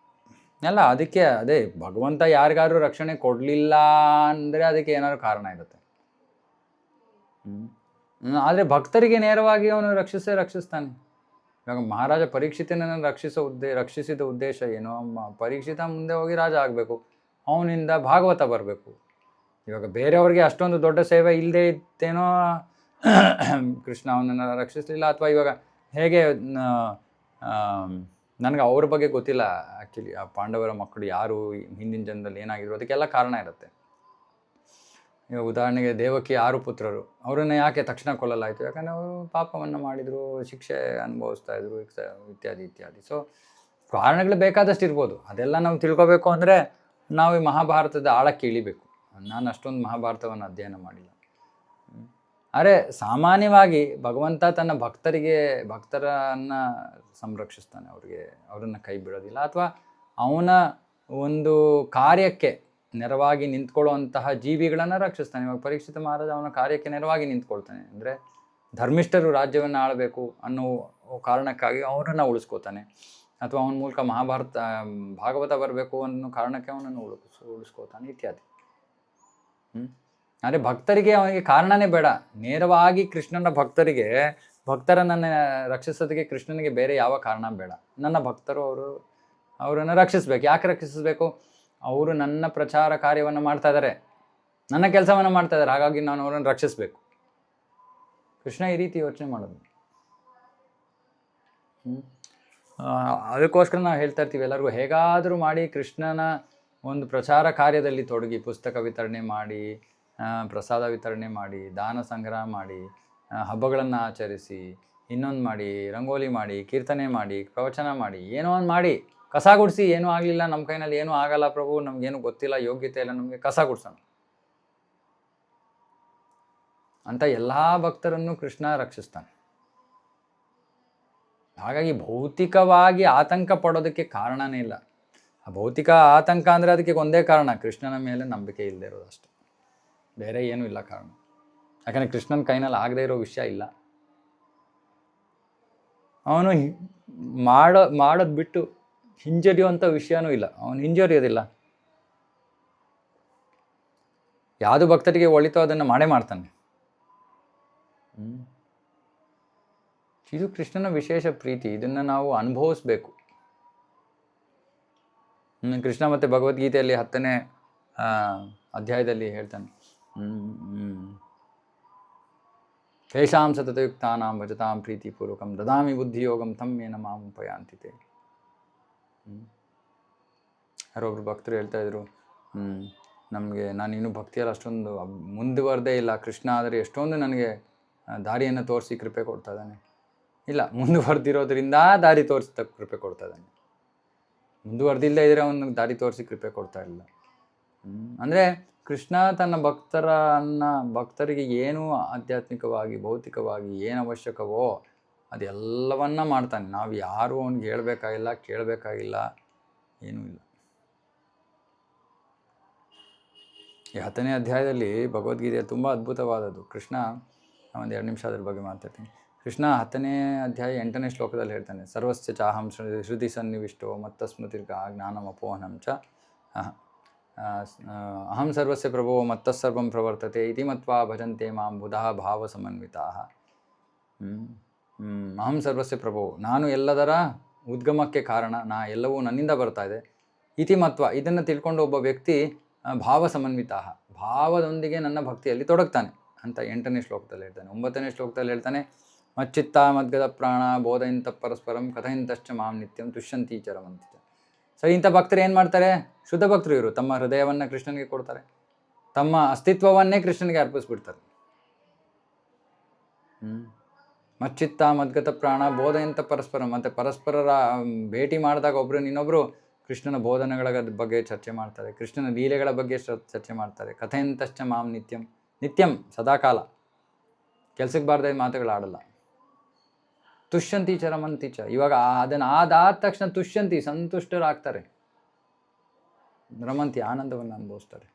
ಅಲ್ಲ. ಅದಕ್ಕೆ ಅದೇ ಭಗವಂತ ಯಾರಿಗಾದ್ರೂ ರಕ್ಷಣೆ ಕೊಡಲಿಲ್ಲ ಅಂದರೆ ಅದಕ್ಕೆ ಏನಾದ್ರು ಕಾರಣ ಇರುತ್ತೆ. ಆದರೆ ಭಕ್ತರಿಗೆ ನೇರವಾಗಿ ಅವನು ರಕ್ಷಿಸ್ತಾನೆ. ಇವಾಗ ಮಹಾರಾಜ ಪರೀಕ್ಷಿತನನ್ನು ರಕ್ಷಿಸಿದ ಉದ್ದೇಶ ಏನು? ಪರೀಕ್ಷಿತ ಮುಂದೆ ಹೋಗಿ ರಾಜ ಆಗಬೇಕು, ಅವನಿಂದ ಭಾಗವತ ಬರಬೇಕು, ಇವಾಗ ಬೇರೆಯವ್ರಿಗೆ ಅಷ್ಟೊಂದು ದೊಡ್ಡ ಸೇವೆ ಇಲ್ಲದೆ ಇತ್ತೇನೋ ಕೃಷ್ಣ ಅವನನ್ನು ರಕ್ಷಿಸಲಿಲ್ಲ, ಅಥವಾ ಇವಾಗ ಹೇಗೆ ನನಗೆ ಅವ್ರ ಬಗ್ಗೆ ಗೊತ್ತಿಲ್ಲ ಆ್ಯಕ್ಚುಲಿ. ಆ ಪಾಂಡವರ ಮಕ್ಕಳು ಯಾರು, ಹಿಂದಿನ ಜನ್ಮದಲ್ಲಿ ಏನಾಗಿದ್ರು, ಅದಕ್ಕೆಲ್ಲ ಕಾರಣ ಇರುತ್ತೆ. ಇವಾಗ ಉದಾಹರಣೆಗೆ ದೇವಕಿ 6 ಪುತ್ರರು, ಅವರನ್ನು ಯಾಕೆ ತಕ್ಷಣ ಕೊಲ್ಲಲಾಯಿತು? ಯಾಕಂದರೆ ಅವರು ಪಾಪವನ್ನು ಮಾಡಿದರು, ಶಿಕ್ಷೆ ಅನುಭವಿಸ್ತಾ ಇದ್ರು, ಇತ್ಯಾದಿ ಇತ್ಯಾದಿ. ಸೊ ಕಾರಣಗಳು ಬೇಕಾದಷ್ಟು ಇರ್ಬೋದು. ಅದೆಲ್ಲ ನಾವು ತಿಳ್ಕೊಬೇಕು ಅಂದರೆ ನಾವು ಈ ಮಹಾಭಾರತದ ಆಳಕ್ಕೆ ಇಳಿಬೇಕು. ನಾನು ಅಷ್ಟೊಂದು ಮಹಾಭಾರತವನ್ನು ಅಧ್ಯಯನ ಮಾಡಿಲ್ಲ. ಆದರೆ ಸಾಮಾನ್ಯವಾಗಿ ಭಗವಂತ ತನ್ನ ಭಕ್ತರನ್ನು ಸಂರಕ್ಷಿಸ್ತಾನೆ, ಅವರನ್ನು ಕೈ ಬಿಡೋದಿಲ್ಲ. ಅಥವಾ ಅವನ ಒಂದು ಕಾರ್ಯಕ್ಕೆ ನೆರವಾಗಿ ನಿಂತ್ಕೊಳ್ಳುವಂತಹ ಜೀವಿಗಳನ್ನು ರಕ್ಷಿಸ್ತಾನೆ. ಇವಾಗ ಪರೀಕ್ಷಿತ ಮಹಾರಾಜ ಅವನ ಕಾರ್ಯಕ್ಕೆ ನೆರವಾಗಿ ನಿಂತ್ಕೊಳ್ತಾನೆ. ಅಂದರೆ ಧರ್ಮಿಷ್ಠರು ರಾಜ್ಯವನ್ನು ಆಳಬೇಕು ಅನ್ನೋ ಕಾರಣಕ್ಕಾಗಿ ಅವರನ್ನು ಉಳಿಸ್ಕೋತಾನೆ. ಅಥವಾ ಅವನ ಮೂಲಕ ಭಾಗವತ ಬರಬೇಕು ಅನ್ನೋ ಕಾರಣಕ್ಕೆ ಅವನನ್ನು ಉಳಿಸ್ಕೋತಾನೆ ಇತ್ಯಾದಿ. ಆದರೆ ಭಕ್ತರಿಗೆ ಅವನಿಗೆ ಕಾರಣನೇ ಬೇಡ. ನೇರವಾಗಿ ಕೃಷ್ಣನ ಭಕ್ತರನ್ನು ರಕ್ಷಿಸೋದಕ್ಕೆ ಕೃಷ್ಣನಿಗೆ ಬೇರೆ ಯಾವ ಕಾರಣ ಬೇಡ. ನನ್ನ ಭಕ್ತರು ಅವರನ್ನು ರಕ್ಷಿಸಬೇಕು. ಯಾಕೆ ರಕ್ಷಿಸಬೇಕು? ಅವರು ನನ್ನ ಪ್ರಚಾರ ಕಾರ್ಯವನ್ನು ಮಾಡ್ತಾ ಇದ್ದಾರೆ, ನನ್ನ ಕೆಲಸವನ್ನು ಮಾಡ್ತಾ ಇದ್ದಾರೆ, ಹಾಗಾಗಿ ನಾನು ಅವರನ್ನು ರಕ್ಷಿಸಬೇಕು. ಕೃಷ್ಣ ಈ ರೀತಿ ಯೋಚನೆ ಮಾಡೋದು. ಅದಕ್ಕೋಸ್ಕರ ನಾವು ಹೇಳ್ತಾ ಇರ್ತೀವಿ ಎಲ್ಲರಿಗೂ, ಹೇಗಾದರೂ ಮಾಡಿ ಕೃಷ್ಣನ ಒಂದು ಪ್ರಚಾರ ಕಾರ್ಯದಲ್ಲಿ ತೊಡಗಿ, ಪುಸ್ತಕ ವಿತರಣೆ ಮಾಡಿ, ಪ್ರಸಾದ ವಿತರಣೆ ಮಾಡಿ, ದಾನ ಸಂಗ್ರಹ ಮಾಡಿ, ಹಬ್ಬಗಳನ್ನು ಆಚರಿಸಿ, ಇನ್ನೊಂದು ಮಾಡಿ, ರಂಗೋಲಿ ಮಾಡಿ, ಕೀರ್ತನೆ ಮಾಡಿ, ಪ್ರವಚನ ಮಾಡಿ, ಏನೋ ಒಂದು ಮಾಡಿ, ಕಸ ಗುಡಿಸಿ. ಏನೂ ಆಗಲಿಲ್ಲ, ನಮ್ಮ ಕೈನಲ್ಲಿ ಏನೂ ಆಗಲ್ಲ ಪ್ರಭು, ನಮಗೇನು ಗೊತ್ತಿಲ್ಲ, ಯೋಗ್ಯತೆ ಇಲ್ಲ, ನಮಗೆ ಕಸ ಗುಡಿಸೋಣ ಅಂತ ಎಲ್ಲ ಭಕ್ತರನ್ನು ಕೃಷ್ಣ ರಕ್ಷಿಸ್ತಾನೆ. ಹಾಗಾಗಿ ಭೌತಿಕವಾಗಿ ಆತಂಕ ಪಡೋದಕ್ಕೆ ಕಾರಣನೇ ಇಲ್ಲ. ಆ ಭೌತಿಕ ಆತಂಕ ಅಂದರೆ ಅದಕ್ಕೆ ಒಂದೇ ಕಾರಣ, ಕೃಷ್ಣನ ಮೇಲೆ ನಂಬಿಕೆ ಇಲ್ಲದೆ ಇರೋದು ಅಷ್ಟೆ, ಬೇರೆ ಏನೂ ಇಲ್ಲ ಕಾರಣ. ಯಾಕಂದರೆ ಕೃಷ್ಣನ ಕೈನಲ್ಲಿ ಆಗದೆ ಇರೋ ವಿಷಯ ಇಲ್ಲ. ಅವನು ಮಾಡೋದು ಬಿಟ್ಟು ಹಿಂಜರಿಯುವಂಥ ವಿಷಯನೂ ಇಲ್ಲ. ಅವನು ಹಿಂಜರಿಯೋದಿಲ್ಲ. ಯಾವುದು ಭಕ್ತರಿಗೆ ಒಳಿತೋ ಅದನ್ನು ಮಾಡೇ ಮಾಡ್ತಾನೆ. ಇದು ಕೃಷ್ಣನ ವಿಶೇಷ ಪ್ರೀತಿ. ಇದನ್ನು ನಾವು ಅನುಭವಿಸ್ಬೇಕು. ಕೃಷ್ಣ ಮತ್ತು ಭಗವದ್ಗೀತೆಯಲ್ಲಿ 10ನೇ ಅಧ್ಯಾಯದಲ್ಲಿ ಹೇಳ್ತಾನೆ, ತೇಷಾಂ ಸತತಯುಕ್ತಾನಾಂ ಭಜತಾಂ ಪ್ರೀತಿಪೂರ್ವಕಂ ದದಾಮಿ ಬುದ್ಧಿಯೋಗಂ ತಂ ಯೇನ ಮಾಂ ಉಪಯಾಂತಿ ತೇ. ಯಾರೊಬ್ರು ಭಕ್ತರು ಹೇಳ್ತಾ ಇದ್ರು, ನಾನು ಇನ್ನೂ ಭಕ್ತಿಯಲ್ಲಿ ಅಷ್ಟೊಂದು ಮುಂದುವರೆದೇ ಇಲ್ಲ, ಕೃಷ್ಣ ಆದರೆ ಎಷ್ಟೊಂದು ನನಗೆ ದಾರಿಯನ್ನು ತೋರಿಸಿ ಕೃಪೆ ಕೊಡ್ತಾ ಇದ್ದಾನೆ. ಇಲ್ಲ, ಮುಂದುವರೆದಿರೋದ್ರಿಂದ ದಾರಿ ತೋರಿಸ್ತಾ ಕೃಪೆ ಕೊಡ್ತಾ ಇದ್ದಾನೆ. ಮುಂದುವರೆದಿಲ್ಲದೆ ಇದ್ದರೆ ಅವನಿಗೆ ದಾರಿ ತೋರಿಸಿ ಕೃಪೆ ಕೊಡ್ತಾ ಇಲ್ಲ. ಅಂದರೆ ಕೃಷ್ಣ ತನ್ನ ಭಕ್ತರಿಗೆ ಏನು ಆಧ್ಯಾತ್ಮಿಕವಾಗಿ, ಭೌತಿಕವಾಗಿ ಏನು ಅವಶ್ಯಕವೋ ಅದೆಲ್ಲವನ್ನ ಮಾಡ್ತಾನೆ. ನಾವು ಯಾರು ಅವನಿಗೆ ಹೇಳ್ಬೇಕಾಗಿಲ್ಲ, ಕೇಳಬೇಕಾಗಿಲ್ಲ, ಏನೂ ಇಲ್ಲ. ಈ 10ನೇ ಅಧ್ಯಾಯದಲ್ಲಿ ಭಗವದ್ಗೀತೆ ತುಂಬ ಅದ್ಭುತವಾದದ್ದು. ಕೃಷ್ಣ, ಒಂದು 2 ನಿಮಿಷ ಅದ್ರ ಬಗ್ಗೆ ಮಾತಾಡ್ತೀನಿ. ಕೃಷ್ಣ 10ನೇ ಅಧ್ಯಾಯ 8ನೇ ಶ್ಲೋಕದಲ್ಲಿ ಹೇಳ್ತಾನೆ, ಸರ್ವಸ್ಯ ಚಾಹಂ ಶ್ರುತಿ ಸನ್ನಿವಿಷ್ಟೋ ಮತ್ತ ಸ್ಮೃತಿರ್ಗ ಜ್ಞಾನಮಪೋಹನಂ ಚ ಅಹಂ ಸರ್ವಸ್ಯ ಪ್ರಭೋ ಮತ್ತಸ್ಸರ್ವಂ ಪ್ರವರ್ತತೆ ಇತಿ ಮತ್ವಾ ಭಜಂತೆ ಮಾಂ ಬುಧಃ ಭಾವ ಸಮನ್ವಿತಾಃ. ಅಹಂ ಸರ್ವಸ್ಯ ಪ್ರಭೋ, ನಾನು ಎಲ್ಲದರ ಉದ್ಗಮಕ್ಕೆ ಕಾರಣ, ಎಲ್ಲವೂ ನನ್ನಿಂದ ಬರ್ತಾ ಇದೆ. ಇತಿ ಮತ್ವ, ಇದನ್ನು ತಿಳ್ಕೊಂಡು ಒಬ್ಬ ವ್ಯಕ್ತಿ ಭಾವ ಸಮನ್ವಿತಾಃ, ಭಾವದೊಂದಿಗೆ ನನ್ನ ಭಕ್ತಿಯಲ್ಲಿ ತೊಡಗ್ತಾನೆ ಅಂತ 8ನೇ ಶ್ಲೋಕದಲ್ಲಿ ಹೇಳ್ತಾನೆ. 9ನೇ ಶ್ಲೋಕದಲ್ಲಿ ಹೇಳ್ತಾನೆ, ಮಚ್ಚಿತ್ತ ಮದ್ಗದ ಪ್ರಾಣ ಬೋಧಯಂತ ಪರಸ್ಪರಂ ಕಥಯಂತಶ್ಚ ಮಾಂ ನಿತ್ಯಂ ತುಷ್ಯಂತಿ ಚರವಂತಿ. ಸರಿ, ಇಂಥ ಭಕ್ತರು ಏನು ಮಾಡ್ತಾರೆ? ಶುದ್ಧ ಭಕ್ತರು ಇವರು ತಮ್ಮ ಹೃದಯವನ್ನು ಕೃಷ್ಣನಿಗೆ ಕೊಡ್ತಾರೆ, ತಮ್ಮ ಅಸ್ತಿತ್ವವನ್ನೇ ಕೃಷ್ಣನಿಗೆ ಅರ್ಪಿಸ್ಬಿಡ್ತಾರೆ. ಮಚ್ಚಿತ್ತ ಮದ್ಗತ ಪ್ರಾಣ ಬೋಧಯಂತ ಪರಸ್ಪರಂ, ಮತ್ತು ಪರಸ್ಪರರ ಭೇಟಿ ಮಾಡಿದಾಗ ಒಬ್ಬರು ಇನ್ನೊಬ್ಬರು ಕೃಷ್ಣನ ಬೋಧನೆಗಳ ಬಗ್ಗೆ ಚರ್ಚೆ ಮಾಡ್ತಾರೆ, ಕೃಷ್ಣನ ಲೀಲೆಗಳ ಬಗ್ಗೆ ಚರ್ಚೆ ಮಾಡ್ತಾರೆ. ಕಥೆಯಂತಶ್ಚ ಮಾಂ ನಿತ್ಯಂ, ನಿತ್ಯಂ ಸದಾಕಾಲ, ಕೆಲ್ಸಕ್ಕೆ ಬಾರ್ದ ಮಾತುಗಳು ಆಡಲ್ಲ. ತುಷ್ಯಂತಿ ಚರಮಂತಿ ಚ, ಇವಾಗ ಅದನ್ನು ಆದಾದ ತಕ್ಷಣ ತುಷ್ಯಂತಿ, ಸಂತುಷ್ಟರಾಗ್ತಾರೆ, ರಮಂತಿ, ಆನಂದವನ್ನು ಅನುಭವಿಸ್ತಾರೆ.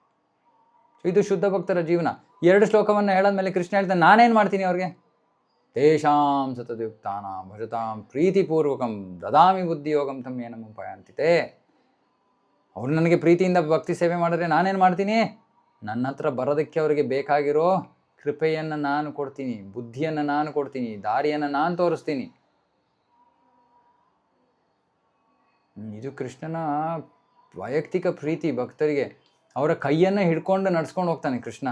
ಇದು ಶುದ್ಧ ಭಕ್ತರ ಜೀವನ. 2 ಶ್ಲೋಕವನ್ನು ಹೇಳಾದ್ಮೇಲೆ ಕೃಷ್ಣ ಹೇಳ್ತಾನೆ, ನಾನೇನು ಮಾಡ್ತೀನಿ ಅವ್ರಿಗೆ? ತೇಷಾಂ ಸತತಯುಕ್ತಾನಾಂ ಭಜತಾಂ ಪ್ರೀತಿಪೂರ್ವಕಂ ದದಾಮಿ ಬುದ್ಧಿಯೋಗಂ ತಂ ಯೇನ ಮಾಂ ಉಪಯಾಂತಿ ತೇ. ಅವರು ನನಗೆ ಪ್ರೀತಿಯಿಂದ ಭಕ್ತಿ ಸೇವೆ ಮಾಡಿದ್ರೆ ನಾನೇನು ಮಾಡ್ತೀನಿ? ನನ್ನ ಹತ್ರ ಬರೋದಕ್ಕೆ ಅವರಿಗೆ ಬೇಕಾಗಿರೋ ಕೃಪೆಯನ್ನು ನಾನು ಕೊಡ್ತೀನಿ, ಬುದ್ಧಿಯನ್ನು ನಾನು ಕೊಡ್ತೀನಿ, ದಾರಿಯನ್ನು ನಾನು ತೋರಿಸ್ತೀನಿ. ಇದು ಕೃಷ್ಣನ ವೈಯಕ್ತಿಕ ಪ್ರೀತಿ ಭಕ್ತರಿಗೆ. ಅವರ ಕೈಯನ್ನು ಹಿಡ್ಕೊಂಡು ನಡ್ಸ್ಕೊಂಡು ಹೋಗ್ತಾನೆ ಕೃಷ್ಣ.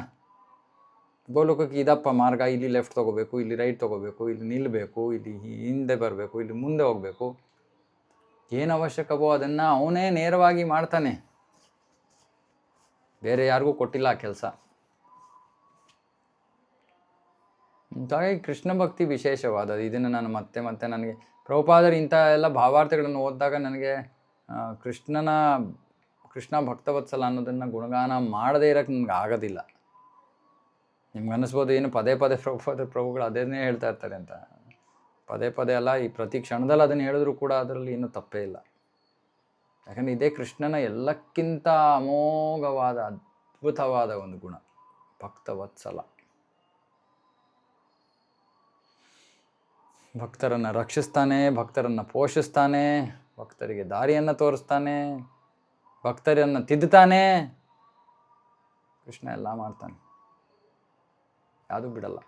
ಗೋಲೋಕಕ್ಕೆ ಇದಪ್ಪ ಮಾರ್ಗ, ಇಲ್ಲಿ ಲೆಫ್ಟ್ ತೊಗೋಬೇಕು, ಇಲ್ಲಿ ರೈಟ್ ತೊಗೋಬೇಕು, ಇಲ್ಲಿ ನಿಲ್ಲಬೇಕು, ಇಲ್ಲಿ ಹಿಂದೆ ಬರಬೇಕು, ಇಲ್ಲಿ ಮುಂದೆ ಹೋಗಬೇಕು. ಏನು ಅವಶ್ಯಕವೋ ಅದನ್ನು ಅವನೇ ನೇರವಾಗಿ ಮಾಡ್ತಾನೆ, ಬೇರೆ ಯಾರಿಗೂ ಕೊಟ್ಟಿಲ್ಲ ಆ ಕೆಲಸ. ಹಾಗಾಗಿ ಕೃಷ್ಣ ಭಕ್ತಿ ವಿಶೇಷವಾದದ್ದು. ಇದನ್ನು ನಾನು ಮತ್ತೆ ಮತ್ತೆ ನನಗೆ ಪ್ರಭುಪಾದರು ಇಂಥ ಎಲ್ಲ ಭಾವಾರ್ಥಗಳನ್ನು ಓದಿದಾಗ ನನಗೆ ಕೃಷ್ಣ ಭಕ್ತವತ್ಸಲ ಅನ್ನೋದನ್ನು ಗುಣಗಾನ ಮಾಡದೇ ಇರೋಕ್ಕೆ ನನಗೆ ಆಗೋದಿಲ್ಲ. ನಿಮ್ಗೆ ಅನ್ನಿಸ್ಬೋದು ಏನು ಪದೇ ಪದೇ ಪ್ರಭುಗಳು ಅದನ್ನೇ ಹೇಳ್ತಾ ಇರ್ತಾರೆ ಅಂತ. ಪದೇ ಪದೇ ಅಲ್ಲ, ಈ ಪ್ರತಿ ಕ್ಷಣದಲ್ಲಿ ಅದನ್ನು ಹೇಳಿದ್ರು ಕೂಡ ಅದರಲ್ಲಿ ಏನೂ ತಪ್ಪೇ ಇಲ್ಲ. ಯಾಕಂದರೆ ಇದೇ ಕೃಷ್ಣನ ಎಲ್ಲಕ್ಕಿಂತ ಅಮೋಘವಾದ ಅದ್ಭುತವಾದ ಒಂದು ಗುಣ, ಭಕ್ತವತ್ಸಲ. ಭಕ್ತರನ್ನು ರಕ್ಷಿಸ್ತಾನೆ, ಭಕ್ತರನ್ನು ಪೋಷಿಸ್ತಾನೆ, ಭಕ್ತರಿಗೆ ದಾರಿಯನ್ನು ತೋರಿಸ್ತಾನೆ, ಭಕ್ತರನ್ನು ತಿದ್ದುತ್ತಾನೆ. ಕೃಷ್ಣ ಎಲ್ಲ ಮಾಡ್ತಾನೆ, ಯಾವುದೂ ಬಿಡಲ್ಲ,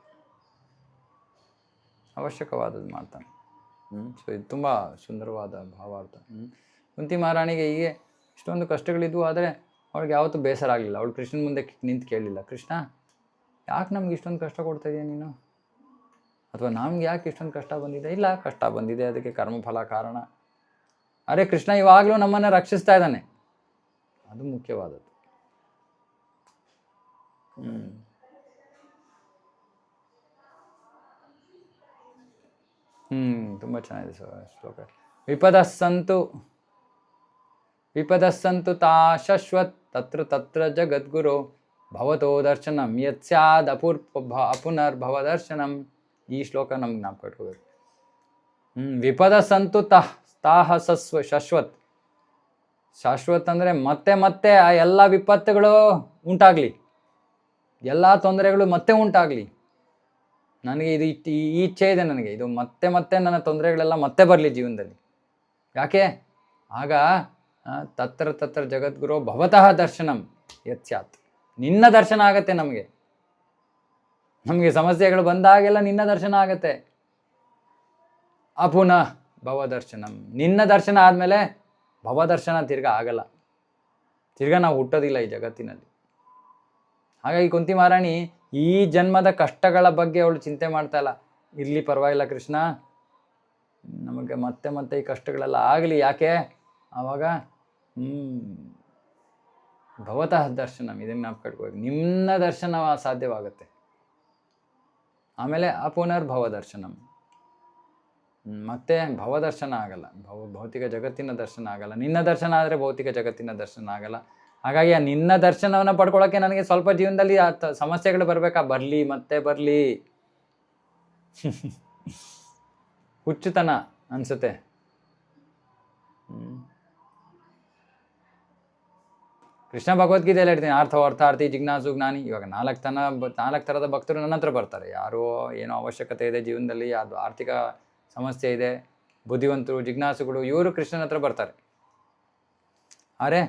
ಅವಶ್ಯಕವಾದದ್ದು ಮಾಡ್ತಾನೆ. ಸೊ ಇದು ತುಂಬ ಸುಂದರವಾದ ಭಾವಾರ್ಥ. ಕುಂತಿ ಮಹಾರಾಣಿಗೆ ಹೀಗೆ ಇಷ್ಟೊಂದು ಕಷ್ಟಗಳಿದ್ವು, ಆದರೆ ಅವಳಿಗೆ ಯಾವತ್ತೂ ಬೇಸರ ಆಗಲಿಲ್ಲ. ಅವಳು ಕೃಷ್ಣನ ಮುಂದೆ ನಿಂತು ಕೇಳಲಿಲ್ಲ, ಕೃಷ್ಣ ಯಾಕೆ ನಮ್ಗೆ ಇಷ್ಟೊಂದು ಕಷ್ಟ ಕೊಡ್ತಾ ಇದೆಯಾ ನೀನು, ಅಥವಾ ನಮ್ಗೆ ಯಾಕೆ ಇಷ್ಟೊಂದು ಕಷ್ಟ ಬಂದಿದೆ? ಇಲ್ಲ, ಕಷ್ಟ ಬಂದಿದೆ, ಅದಕ್ಕೆ ಕರ್ಮಫಲ ಕಾರಣ. ಅರೆ ಕೃಷ್ಣ ಇವಾಗಲೂ ನಮ್ಮನ್ನು ರಕ್ಷಿಸ್ತಾ ಇದ್ದಾನೆ, ಅದು ಮುಖ್ಯವಾದದ್ದು. ತುಂಬ ಚೆನ್ನಾಗಿದೆ ಶ್ಲೋಕ. ವಿಪದಸ್ಸಂತು ತಾ ಶಶ್ವತ್ ತತ್ರ ತತ್ರ ಜಗದ್ಗುರು ಭವತೋ ದರ್ಶನಂ ಯತ್ ಸ್ಯಾದ್ ಅಪುನರ್ಭವ ದರ್ಶನಂ. ಈ ಶ್ಲೋಕ ನಮ್ಗೆ ಜ್ಞಾಪಕ ಇಟ್ಕೋಬೇಕು. ವಿಪದಸ್ಸಂತು ತಾಹ ಶಶ್ವತ್. ಶಾಶ್ವತ್ ಅಂದರೆ ಮತ್ತೆ ಮತ್ತೆ ಆ ಎಲ್ಲ ವಿಪತ್ತುಗಳು ಉಂಟಾಗಲಿ, ಎಲ್ಲ ತೊಂದರೆಗಳು ಮತ್ತೆ ಉಂಟಾಗಲಿ. ನನಗೆ ಇದು ಈ ಇಚ್ಛೆ ಇದೆ, ನನಗೆ ಇದು ಮತ್ತೆ ಮತ್ತೆ ನನ್ನ ತೊಂದರೆಗಳೆಲ್ಲ ಮತ್ತೆ ಬರಲಿ ಜೀವನದಲ್ಲಿ. ಯಾಕೆ? ಆಗ ತತ್ರ ತತ್ರ ಜಗದ್ಗುರು ಭವತಃ ದರ್ಶನಂ ಯತ್ ಸ್ಯಾತ್. ನಿನ್ನ ದರ್ಶನ ಆಗತ್ತೆ. ನಮಗೆ ಸಮಸ್ಯೆಗಳು ಬಂದಾಗೆಲ್ಲ ನಿನ್ನ ದರ್ಶನ ಆಗತ್ತೆ. ಅಪುನಃ ಭವದರ್ಶನಂ. ನಿನ್ನ ದರ್ಶನ ಆದಮೇಲೆ ಭವದರ್ಶನ ತಿರ್ಗಾ ಆಗಲ್ಲ, ತಿರ್ಗಾ ನಾವು ಹುಟ್ಟೋದಿಲ್ಲ ಈ ಜಗತ್ತಿನಲ್ಲಿ. ಹಾಗಾಗಿ ಕುಂತಿ ಮಹಾರಾಣಿ ಈ ಜನ್ಮದ ಕಷ್ಟಗಳ ಬಗ್ಗೆ ಅವಳು ಚಿಂತೆ ಮಾಡ್ತಾ ಇಲ್ಲ. ಇರಲಿ, ಪರವಾಗಿಲ್ಲ ಕೃಷ್ಣ, ನಮಗೆ ಮತ್ತೆ ಮತ್ತೆ ಈ ಕಷ್ಟಗಳೆಲ್ಲ ಆಗಲಿ. ಯಾಕೆ? ಆವಾಗ ಭವತಃ ದರ್ಶನಂ, ಇದನ್ನು ನಾವು ಕಟ್ಕೋಬೇಕು. ನಿನ್ನ ದರ್ಶನ ಸಾಧ್ಯವಾಗುತ್ತೆ. ಆಮೇಲೆ ಅಪುನರ್ಭವ ದರ್ಶನಂ, ಮತ್ತೆ ಭವದರ್ಶನ ಆಗಲ್ಲ, ಭೌತಿಕ ಜಗತ್ತಿನ ದರ್ಶನ ಆಗಲ್ಲ. ನಿನ್ನ ದರ್ಶನ ಆದರೆ ಭೌತಿಕ ಜಗತ್ತಿನ ದರ್ಶನ ಆಗಲ್ಲ. ಹಾಗಾಗಿ ಆ ನಿನ್ನ ದರ್ಶನವನ್ನು ಪಡ್ಕೊಳ್ಳೋಕ್ಕೆ ನನಗೆ ಸ್ವಲ್ಪ ಜೀವನದಲ್ಲಿ ಸಮಸ್ಯೆಗಳು ಬರಬೇಕಾ? ಬರಲಿ, ಮತ್ತೆ ಬರಲಿ. ಹುಚ್ಚುತನ ಅನ್ಸುತ್ತೆ. ಕೃಷ್ಣ ಭಗವದ್ಗೀತೆಯಲ್ಲಿ ಹೇಳ್ತೀನಿ, ಅರ್ಥಾರ್ಥಿ ಜಿಜ್ಞಾಸು ಜ್ಞಾನಿ. ಇವಾಗ ನಾಲ್ಕು ಥರದ ಭಕ್ತರು ನನ್ನ ಹತ್ರ ಬರ್ತಾರೆ. ಯಾರೋ ಏನೋ ಅವಶ್ಯಕತೆ ಇದೆ ಜೀವನದಲ್ಲಿ, ಅದು ಆರ್ಥಿಕ ಸಮಸ್ಯೆ ಇದೆ, ಬುದ್ಧಿವಂತರು, ಜಿಜ್ಞಾಸುಗಳು, ಇವರು ಕೃಷ್ಣನ ಹತ್ರ ಬರ್ತಾರೆ. ಅರೆ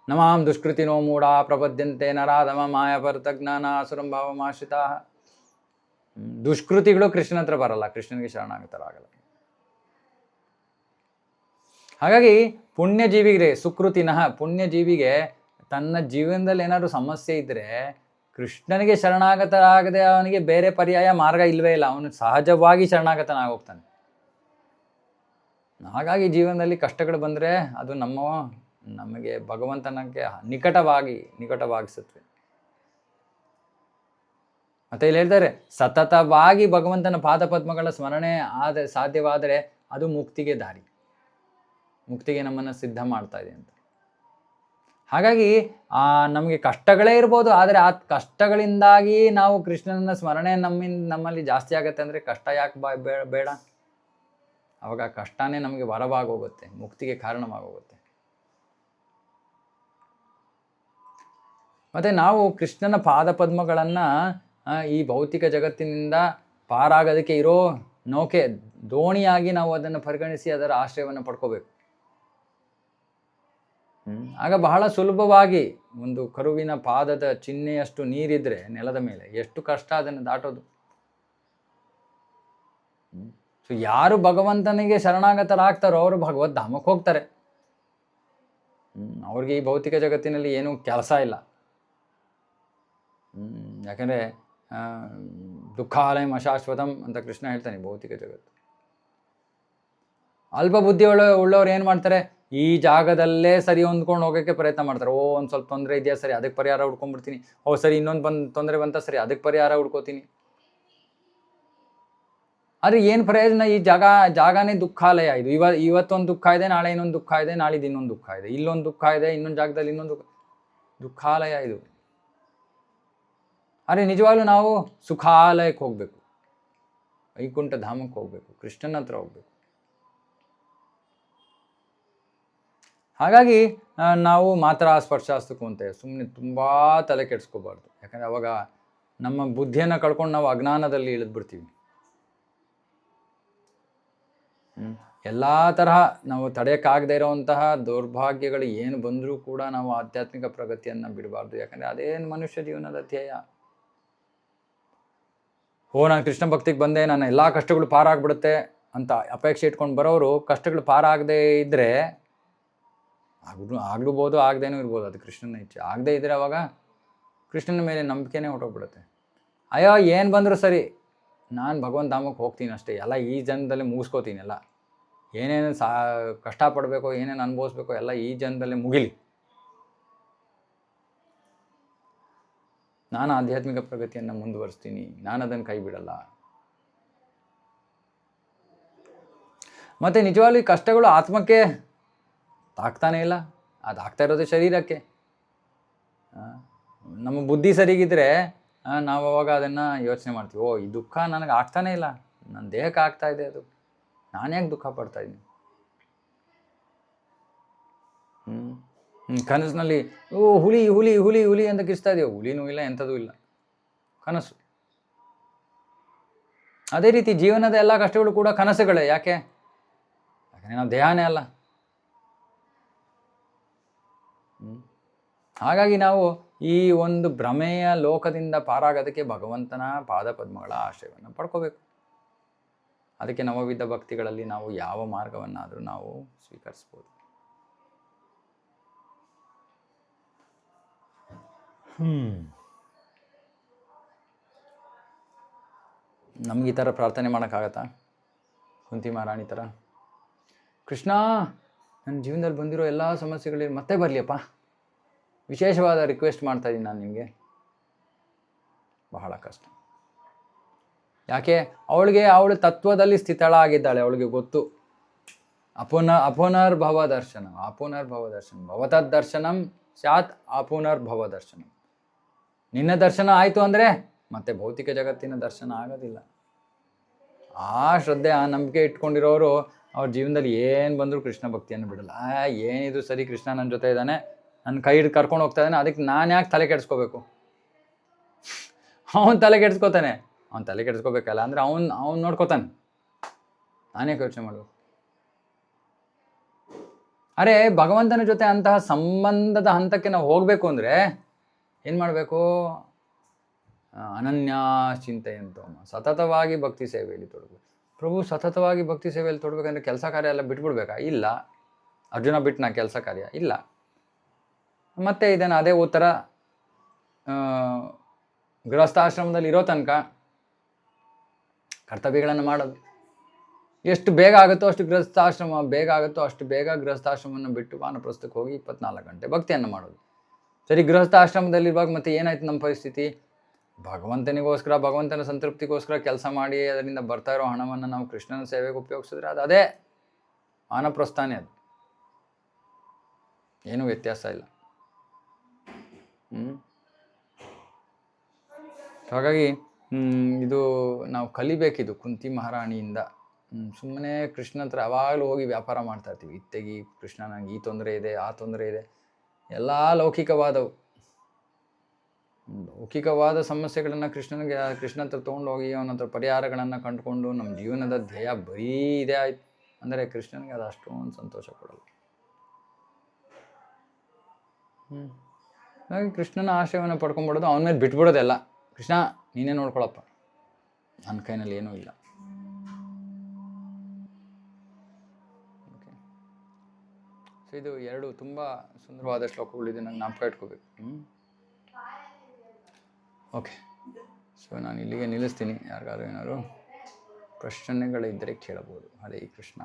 ನಮಾಂ ದುಷ್ಕೃತಿನೋ ಮೂಢ ಪ್ರಪದ್ಯಂತೆ ನರಾಧಮ ಮಾಯಾಪರತ ಜ್ಞಾನ ಸುರಂಭಾವಮಾಶ್ರಿತ. ದುಷ್ಕೃತಿಗಳು ಕೃಷ್ಣನ ಹತ್ರ ಬರಲ್ಲ, ಕೃಷ್ಣನಿಗೆ ಶರಣಾಗತರಾಗಲ್ಲ. ಹಾಗಾಗಿ ಪುಣ್ಯಜೀವಿಗೆ ತನ್ನ ಜೀವನದಲ್ಲಿ ಏನಾದರೂ ಸಮಸ್ಯೆ ಇದ್ದರೆ ಕೃಷ್ಣನಿಗೆ ಶರಣಾಗತರಾಗದೆ ಅವನಿಗೆ ಬೇರೆ ಪರ್ಯಾಯ ಮಾರ್ಗ ಇಲ್ಲವೇ ಇಲ್ಲ. ಅವನು ಸಹಜವಾಗಿ ಶರಣಾಗತನಾಗೋಗ್ತಾನೆ. ಹಾಗಾಗಿ ಜೀವನದಲ್ಲಿ ಕಷ್ಟಗಳು ಬಂದರೆ ಅದು ನಮಗೆ ಭಗವಂತನಿಗೆ ನಿಕಟವಾಗಿಸುತ್ತೆ. ಮತ್ತೆ ಇಲ್ಲಿ ಹೇಳ್ತಾರೆ, ಸತತವಾಗಿ ಭಗವಂತನ ಪಾದಪದ್ಮಗಳ ಸ್ಮರಣೆ ಸಾಧ್ಯವಾದರೆ ಅದು ಮುಕ್ತಿಗೆ ದಾರಿ, ಮುಕ್ತಿಗೆ ನಮ್ಮನ್ನು ಸಿದ್ಧ ಮಾಡ್ತಾ ಇದೆ ಅಂತ. ಹಾಗಾಗಿ ನಮಗೆ ಕಷ್ಟಗಳೇ ಇರ್ಬೋದು, ಆದರೆ ಆ ಕಷ್ಟಗಳಿಂದಾಗಿ ನಾವು ಕೃಷ್ಣನ ಸ್ಮರಣೆ ನಮ್ಮಲ್ಲಿ ಜಾಸ್ತಿ ಆಗುತ್ತೆ. ಅಂದರೆ ಕಷ್ಟ ಯಾಕೆ ಬೇಡ? ಅವಾಗ ಕಷ್ಟನೇ ನಮಗೆ ವರವಾಗೋಗುತ್ತೆ, ಮುಕ್ತಿಗೆ ಕಾರಣವಾಗೋಗುತ್ತೆ. ಮತ್ತು ನಾವು ಕೃಷ್ಣನ ಪಾದಪದ್ಮಗಳನ್ನು ಈ ಭೌತಿಕ ಜಗತ್ತಿನಿಂದ ಪಾರಾಗೋದಕ್ಕೆ ಇರೋ ನೌಕೆ, ದೋಣಿಯಾಗಿ ನಾವು ಅದನ್ನು ಪರಿಗಣಿಸಿ ಅದರ ಆಶ್ರಯವನ್ನು ಪಡ್ಕೋಬೇಕು. ಆಗ ಬಹಳ ಸುಲಭವಾಗಿ ಒಂದು ಕರುವಿನ ಪಾದದ ಚಿಹ್ನೆಯಷ್ಟು ನೀರಿದ್ರೆ ನೆಲದ ಮೇಲೆ ಎಷ್ಟು ಕಷ್ಟ ಅದನ್ನು ದಾಟೋದು. ಸೊ ಯಾರು ಭಗವಂತನಿಗೆ ಶರಣಾಗತರಾಗ್ತಾರೋ ಅವರು ಭಗವದ್ಧಾಮಕ್ಕೆ ಹೋಗ್ತಾರೆ. ಅವ್ರಿಗೆ ಈ ಭೌತಿಕ ಜಗತ್ತಿನಲ್ಲಿ ಏನೂ ಕೆಲಸ ಇಲ್ಲ. ಯಾಕೆಂದರೆ ದುಃಖಾಲಯಂ ಅಶಾಶ್ವತಂ ಅಂತ ಕೃಷ್ಣ ಹೇಳ್ತಾನೆ ಭೌತಿಕ ಜಗತ್ತು. ಅಲ್ಪ ಬುದ್ಧಿ ಉಳ್ಳವ್ರು ಏನು ಮಾಡ್ತಾರೆ, ಈ ಜಾಗದಲ್ಲೇ ಸರಿ ಹೊಂದ್ಕೊಂಡು ಹೋಗೋಕ್ಕೆ ಪ್ರಯತ್ನ ಮಾಡ್ತಾರೆ. ಒಂದು ಸ್ವಲ್ಪ ತೊಂದರೆ ಇದೆಯಾ, ಸರಿ ಅದಕ್ಕೆ ಪರಿಹಾರ ಹುಡ್ಕೊಂಡ್ಬಿಡ್ತೀನಿ. ಸರಿ ಇನ್ನೊಂದು ತೊಂದರೆ ಬಂತ, ಸರಿ ಅದಕ್ಕೆ ಪರಿಹಾರ ಹುಡ್ಕೋತೀನಿ. ಆದರೆ ಏನು ಪ್ರಯೋಜನ? ಈ ಜಾಗನೇ ದುಃಖಾಲಯ. ಇದು ಇವತ್ತೊಂದು ದುಃಖ ಇದೆ, ನಾಳೆ ಇನ್ನೊಂದು ದುಃಖ ಇದೆ, ನಾಳಿದ್ದು ಇನ್ನೊಂದು ದುಃಖ ಇದೆ, ಇಲ್ಲೊಂದು ದುಃಖ ಇದೆ, ಇನ್ನೊಂದು ಜಾಗದಲ್ಲಿ ಇನ್ನೊಂದು ದುಃಖಾಲಯ ಇದು. ಆದರೆ ನಿಜವಾಗ್ಲೂ ನಾವು ಸುಖಾಲಯಕ್ಕೆ ಹೋಗಬೇಕು, ವೈಕುಂಠ ಧಾಮಕ್ಕೆ ಹೋಗಬೇಕು, ಕೃಷ್ಣನ ಹತ್ರ ಹೋಗಬೇಕು. ಹಾಗಾಗಿ ನಾವು ಮಾತ್ರ ಸ್ಪರ್ಶಾಸ್ತಕ್ಕೂ ಅಂತೇವೆ, ಸುಮ್ಮನೆ ತುಂಬ ತಲೆ ಕೆಡಿಸ್ಕೋಬಾರ್ದು. ಯಾಕಂದರೆ ಅವಾಗ ನಮ್ಮ ಬುದ್ಧಿಯನ್ನು ಕಳ್ಕೊಂಡು ನಾವು ಅಜ್ಞಾನದಲ್ಲಿ ಇಳಿದ್ಬಿಡ್ತೀವಿ. ಎಲ್ಲ ತರಹ ನಾವು ತಡೆಯೋಕ್ಕಾಗದೇ ಇರೋವಂತಹ ದೌರ್ಭಾಗ್ಯಗಳು ಏನು ಬಂದರೂ ಕೂಡ ನಾವು ಆಧ್ಯಾತ್ಮಿಕ ಪ್ರಗತಿಯನ್ನು ಬಿಡಬಾರ್ದು. ಯಾಕಂದರೆ ಅದೇನು ಮನುಷ್ಯ ಜೀವನದ ಧ್ಯೇಯ. ನಾನು ಕೃಷ್ಣ ಭಕ್ತಿಗೆ ಬಂದೆ, ನನ್ನ ಎಲ್ಲ ಕಷ್ಟಗಳು ಪಾರಾಗ್ಬಿಡುತ್ತೆ ಅಂತ ಅಪೇಕ್ಷೆ ಇಟ್ಕೊಂಡು ಬರೋರು ಕಷ್ಟಗಳು ಪಾರಾಗದೇ ಇದ್ದರೆ ಆಗ್ಲೂಬೋದು, ಆಗದೇನೂ ಇರ್ಬೋದು. ಅದು ಕೃಷ್ಣನ ಇಚ್ಛೆ. ಆಗದೇ ಇದ್ದರೆ ಅವಾಗ ಕೃಷ್ಣನ ಮೇಲೆ ನಂಬಿಕೆನೇ ಹೊರಟೋಗ್ಬಿಡುತ್ತೆ. ಅಯ್ಯೋ ಏನು ಬಂದರೂ ಸರಿ, ನಾನು ಭಗವಂತ ಧಾಮಕ್ಕೆ ಹೋಗ್ತೀನಿ ಅಷ್ಟೇ, ಎಲ್ಲ ಈ ಜನ್ಮದಲ್ಲೇ ಮುಗಿಸ್ಕೋತೀನಿ. ಎಲ್ಲ ಏನೇನು ಕಷ್ಟಪಡಬೇಕೋ, ಏನೇನು ಅನುಭವಿಸ್ಬೇಕೋ ಎಲ್ಲ ಈ ಜನ್ಮದಲ್ಲೇ ಮುಗಿಲಿ, ನಾನು ಆಧ್ಯಾತ್ಮಿಕ ಪ್ರಗತಿಯನ್ನು ಮುಂದುವರಿಸ್ತೀನಿ, ನಾನು ಅದನ್ನು ಕೈ ಬಿಡಲ್ಲ. ಮತ್ತು ನಿಜವಾಗ್ಲೂ ಈ ಕಷ್ಟಗಳು ಆತ್ಮಕ್ಕೆ ತಾಗ್ತಾನೇ ಇಲ್ಲ, ಅದು ಆಗ್ತಾ ಇರೋದು ಶರೀರಕ್ಕೆ. ನಮ್ಮ ಬುದ್ಧಿ ಸರಿಗಿದ್ರೆ ನಾವು ಅವಾಗ ಅದನ್ನು ಯೋಚನೆ ಮಾಡ್ತೀವಿ, ಈ ದುಃಖ ನನಗೆ ಆಗ್ತಾನೇ ಇಲ್ಲ, ನನ್ನ ದೇಹಕ್ಕೆ ಆಗ್ತಾ ಇದೆ, ಅದು ನಾನು ಯಾಕೆ ದುಃಖ ಪಡ್ತಾಯಿದ್ದೀನಿ. ಕನಸಿನಲ್ಲಿ ಹುಲಿ ಹುಲಿ ಹುಲಿ ಹುಲಿ ಅಂತ ಕಿಸ್ತಾ ಇದೆಯೋ, ಹುಲಿನೂ ಇಲ್ಲ, ಎಂಥದೂ ಇಲ್ಲ, ಕನಸು. ಅದೇ ರೀತಿ ಜೀವನದ ಎಲ್ಲ ಕಷ್ಟಗಳು ಕೂಡ ಕನಸುಗಳೇ. ಯಾಕೆ? ಯಾಕಂದರೆ ನಾವು ದೇಹನೇ ಅಲ್ಲ. ಹಾಗಾಗಿ ನಾವು ಈ ಒಂದು ಭ್ರಮೆಯ ಲೋಕದಿಂದ ಪಾರಾಗೋದಕ್ಕೆ ಭಗವಂತನ ಪಾದಪದ್ಮಗಳ ಆಶ್ರಯವನ್ನು ಪಡ್ಕೋಬೇಕು. ಅದಕ್ಕೆ ನವವಿಧ ಭಕ್ತಿಗಳಲ್ಲಿ ನಾವು ಯಾವ ಮಾರ್ಗವನ್ನಾದರೂ ನಾವು ಸ್ವೀಕರಿಸ್ಬೋದು. ನಮ್ಗೆ ಈ ಥರ ಪ್ರಾರ್ಥನೆ ಮಾಡೋಕ್ಕಾಗತ್ತಾ? ಕುಂತಿ ಮಹಾರಾಣಿ ಥರ, ಕೃಷ್ಣ ನನ್ನ ಜೀವನದಲ್ಲಿ ಬಂದಿರೋ ಎಲ್ಲ ಸಮಸ್ಯೆಗಳಿಗೆ ಮತ್ತೆ ಬರಲಿಯಪ್ಪ, ವಿಶೇಷವಾದ ರಿಕ್ವೆಸ್ಟ್ ಮಾಡ್ತಾಯಿದ್ದೀನಿ ನಾನು ನಿಮಗೆ. ಬಹಳ ಕಷ್ಟ. ಯಾಕೆ? ಅವಳು ತತ್ವದಲ್ಲಿ ಸ್ಥಿತಳಾಗಿದ್ದಾಳೆ. ಅವಳಿಗೆ ಗೊತ್ತು, ಅಪುನರ್ಭವ ದರ್ಶನ ಭವತದ್ ದರ್ಶನಂ ಸ್ಯಾತ್ ಅಪುನರ್ಭವ ದರ್ಶನಂ. ನಿನ್ನ ದರ್ಶನ ಆಯಿತು ಅಂದರೆ ಮತ್ತೆ ಭೌತಿಕ ಜಗತ್ತಿನ ದರ್ಶನ ಆಗೋದಿಲ್ಲ. ಆ ಶ್ರದ್ಧೆ, ಆ ನಂಬಿಕೆ ಇಟ್ಕೊಂಡಿರೋರು ಅವ್ರ ಜೀವನದಲ್ಲಿ ಏನು ಬಂದರೂ ಕೃಷ್ಣ ಭಕ್ತಿಯನ್ನು ಬಿಡಲ್ಲ. ಏನಿದು ಸರಿ, ಕೃಷ್ಣ ನನ್ನ ಜೊತೆ ಇದ್ದಾನೆ, ನನ್ನ ಕೈ ಹಿಡಿದು ಕರ್ಕೊಂಡು ಹೋಗ್ತಾ ಇದ್ದಾನೆ, ಅದಕ್ಕೆ ನಾನು ಯಾಕೆ ತಲೆ ಕೆಡಿಸ್ಕೋಬೇಕು? ಅವನು ತಲೆ ಕೆಡಿಸ್ಕೋತಾನೆ. ಅವ್ನು ತಲೆ ಕೆಡಿಸ್ಕೋಬೇಕಲ್ಲ ಅಂದರೆ ಅವ್ನು ನೋಡ್ಕೋತಾನೆ, ನಾನೇ ಯೋಚನೆ ಮಾಡಬೇಕು. ಅರೆ ಭಗವಂತನ ಜೊತೆ ಅಂತಹ ಸಂಬಂಧದ ಹಂತಕ್ಕೆ ನಾವು ಹೋಗಬೇಕು ಅಂದರೆ ಏನು ಮಾಡಬೇಕು? ಅನನ್ಯ ಚಿಂತೆಯಂತೋ ಸತತವಾಗಿ ಭಕ್ತಿ ಸೇವೆಯಲ್ಲಿ ತೊಡಗಬೇಕು. ಪ್ರಭು ಸತತವಾಗಿ ಭಕ್ತಿ ಸೇವೆಯಲ್ಲಿ ತೊಡಬೇಕಂದ್ರೆ ಕೆಲಸ ಕಾರ್ಯ ಎಲ್ಲ ಬಿಟ್ಬಿಡ್ಬೇಕಾ? ಇಲ್ಲ. ಅರ್ಜುನ ಬಿಟ್ಟನ ಕೆಲಸ ಕಾರ್ಯ? ಇಲ್ಲ. ಮತ್ತೆ ಇದನ್ನು ಅದೇ ಉತ್ತರ ಗೃಹಸ್ಥಾಶ್ರಮದಲ್ಲಿ ಇರೋ ತನಕ ಕರ್ತವ್ಯಗಳನ್ನು ಮಾಡೋದು. ಎಷ್ಟು ಬೇಗ ಆಗುತ್ತೋ ಅಷ್ಟು ಗೃಹಸ್ಥಾಶ್ರಮವನ್ನು ಬಿಟ್ಟು ವಾನಪ್ರಸ್ಥಕ್ಕೆ ಹೋಗಿ 24 ಗಂಟೆ ಭಕ್ತಿಯನ್ನು ಮಾಡೋದು. ಸರಿ, ಗೃಹಸ್ಥಾಶ್ರಮದಲ್ಲಿರುವಾಗ ಮತ್ತೆ ಏನಾಯ್ತು ನಮ್ಮ ಪರಿಸ್ಥಿತಿ? ಭಗವಂತನಿಗೋಸ್ಕರ, ಭಗವಂತನ ಸಂತೃಪ್ತಿಗೋಸ್ಕರ ಕೆಲಸ ಮಾಡಿ ಅದರಿಂದ ಬರ್ತಾ ಇರೋ ಹಣವನ್ನು ನಾವು ಕೃಷ್ಣನ ಸೇವೆಗೆ ಉಪಯೋಗಿಸಿದ್ರೆ ಅದೇ ವಾನಪ್ರಸ್ಥಾನೇ. ಅದು ಏನೂ ವ್ಯತ್ಯಾಸ ಇಲ್ಲ. ಹಾಗಾಗಿ ಇದು ನಾವು ಕಲಿಬೇಕಿದು ಕುಂತಿ ಮಹಾರಾಣಿಯಿಂದ. ಸುಮ್ಮನೆ ಕೃಷ್ಣ ಹತ್ರ ಯಾವಾಗಲೂ ಹೋಗಿ ವ್ಯಾಪಾರ ಮಾಡ್ತಾ ಇರ್ತೀವಿ. ಇತ್ತೆಗಿ ಕೃಷ್ಣ, ನಂಗೆ ಈ ತೊಂದರೆ ಇದೆ, ಆ ತೊಂದರೆ ಇದೆ, ಎಲ್ಲ ಲೌಕಿಕವಾದವು. ಲೌಕಿಕವಾದ ಸಮಸ್ಯೆಗಳನ್ನು ಕೃಷ್ಣ ಹತ್ರ ತೊಗೊಂಡೋಗಿ ಅವನ ಹತ್ರ ಪರಿಹಾರಗಳನ್ನು ಕಂಡುಕೊಂಡು ನಮ್ಮ ಜೀವನದ ಧ್ಯೇಯ ಬರೀ ಇದೆ ಆಯ್ತು ಅಂದರೆ ಕೃಷ್ಣನಿಗೆ ಅದು ಅಷ್ಟೊಂದು ಸಂತೋಷ ಕೊಡಲ್ಲ. ಹಾಗಾಗಿ ಕೃಷ್ಣನ ಆಶ್ರಯವನ್ನು ಪಡ್ಕೊಂಡ್ಬಿಡೋದು, ಅವನ ಮೇಲೆ ಬಿಟ್ಬಿಡೋದೆಲ್ಲ. ಕೃಷ್ಣ ನೀನೇ ನೋಡ್ಕೊಳಪ್ಪ, ನನ್ನ ಕೈನಲ್ಲಿ ಏನೂ ಇಲ್ಲ. ಓಕೆ, ಸೊ ಇದು 2 ತುಂಬ ಸುಂದರವಾದ ಶ್ಲೋಕಗಳು. ಇದನ್ನು ಜ್ಞಾಪಕ ಇಟ್ಕೋಬೇಕು. ಓಕೆ, ಸೊ ನಾನು ಇಲ್ಲಿಗೆ ನಿಲ್ಲಿಸ್ತೀನಿ. ಯಾರಿಗಾದ್ರು ಏನಾದ್ರು ಪ್ರಶ್ನೆಗಳಿದ್ದರೆ ಕೇಳಬಹುದು. ಹರೇ ಕೃಷ್ಣ.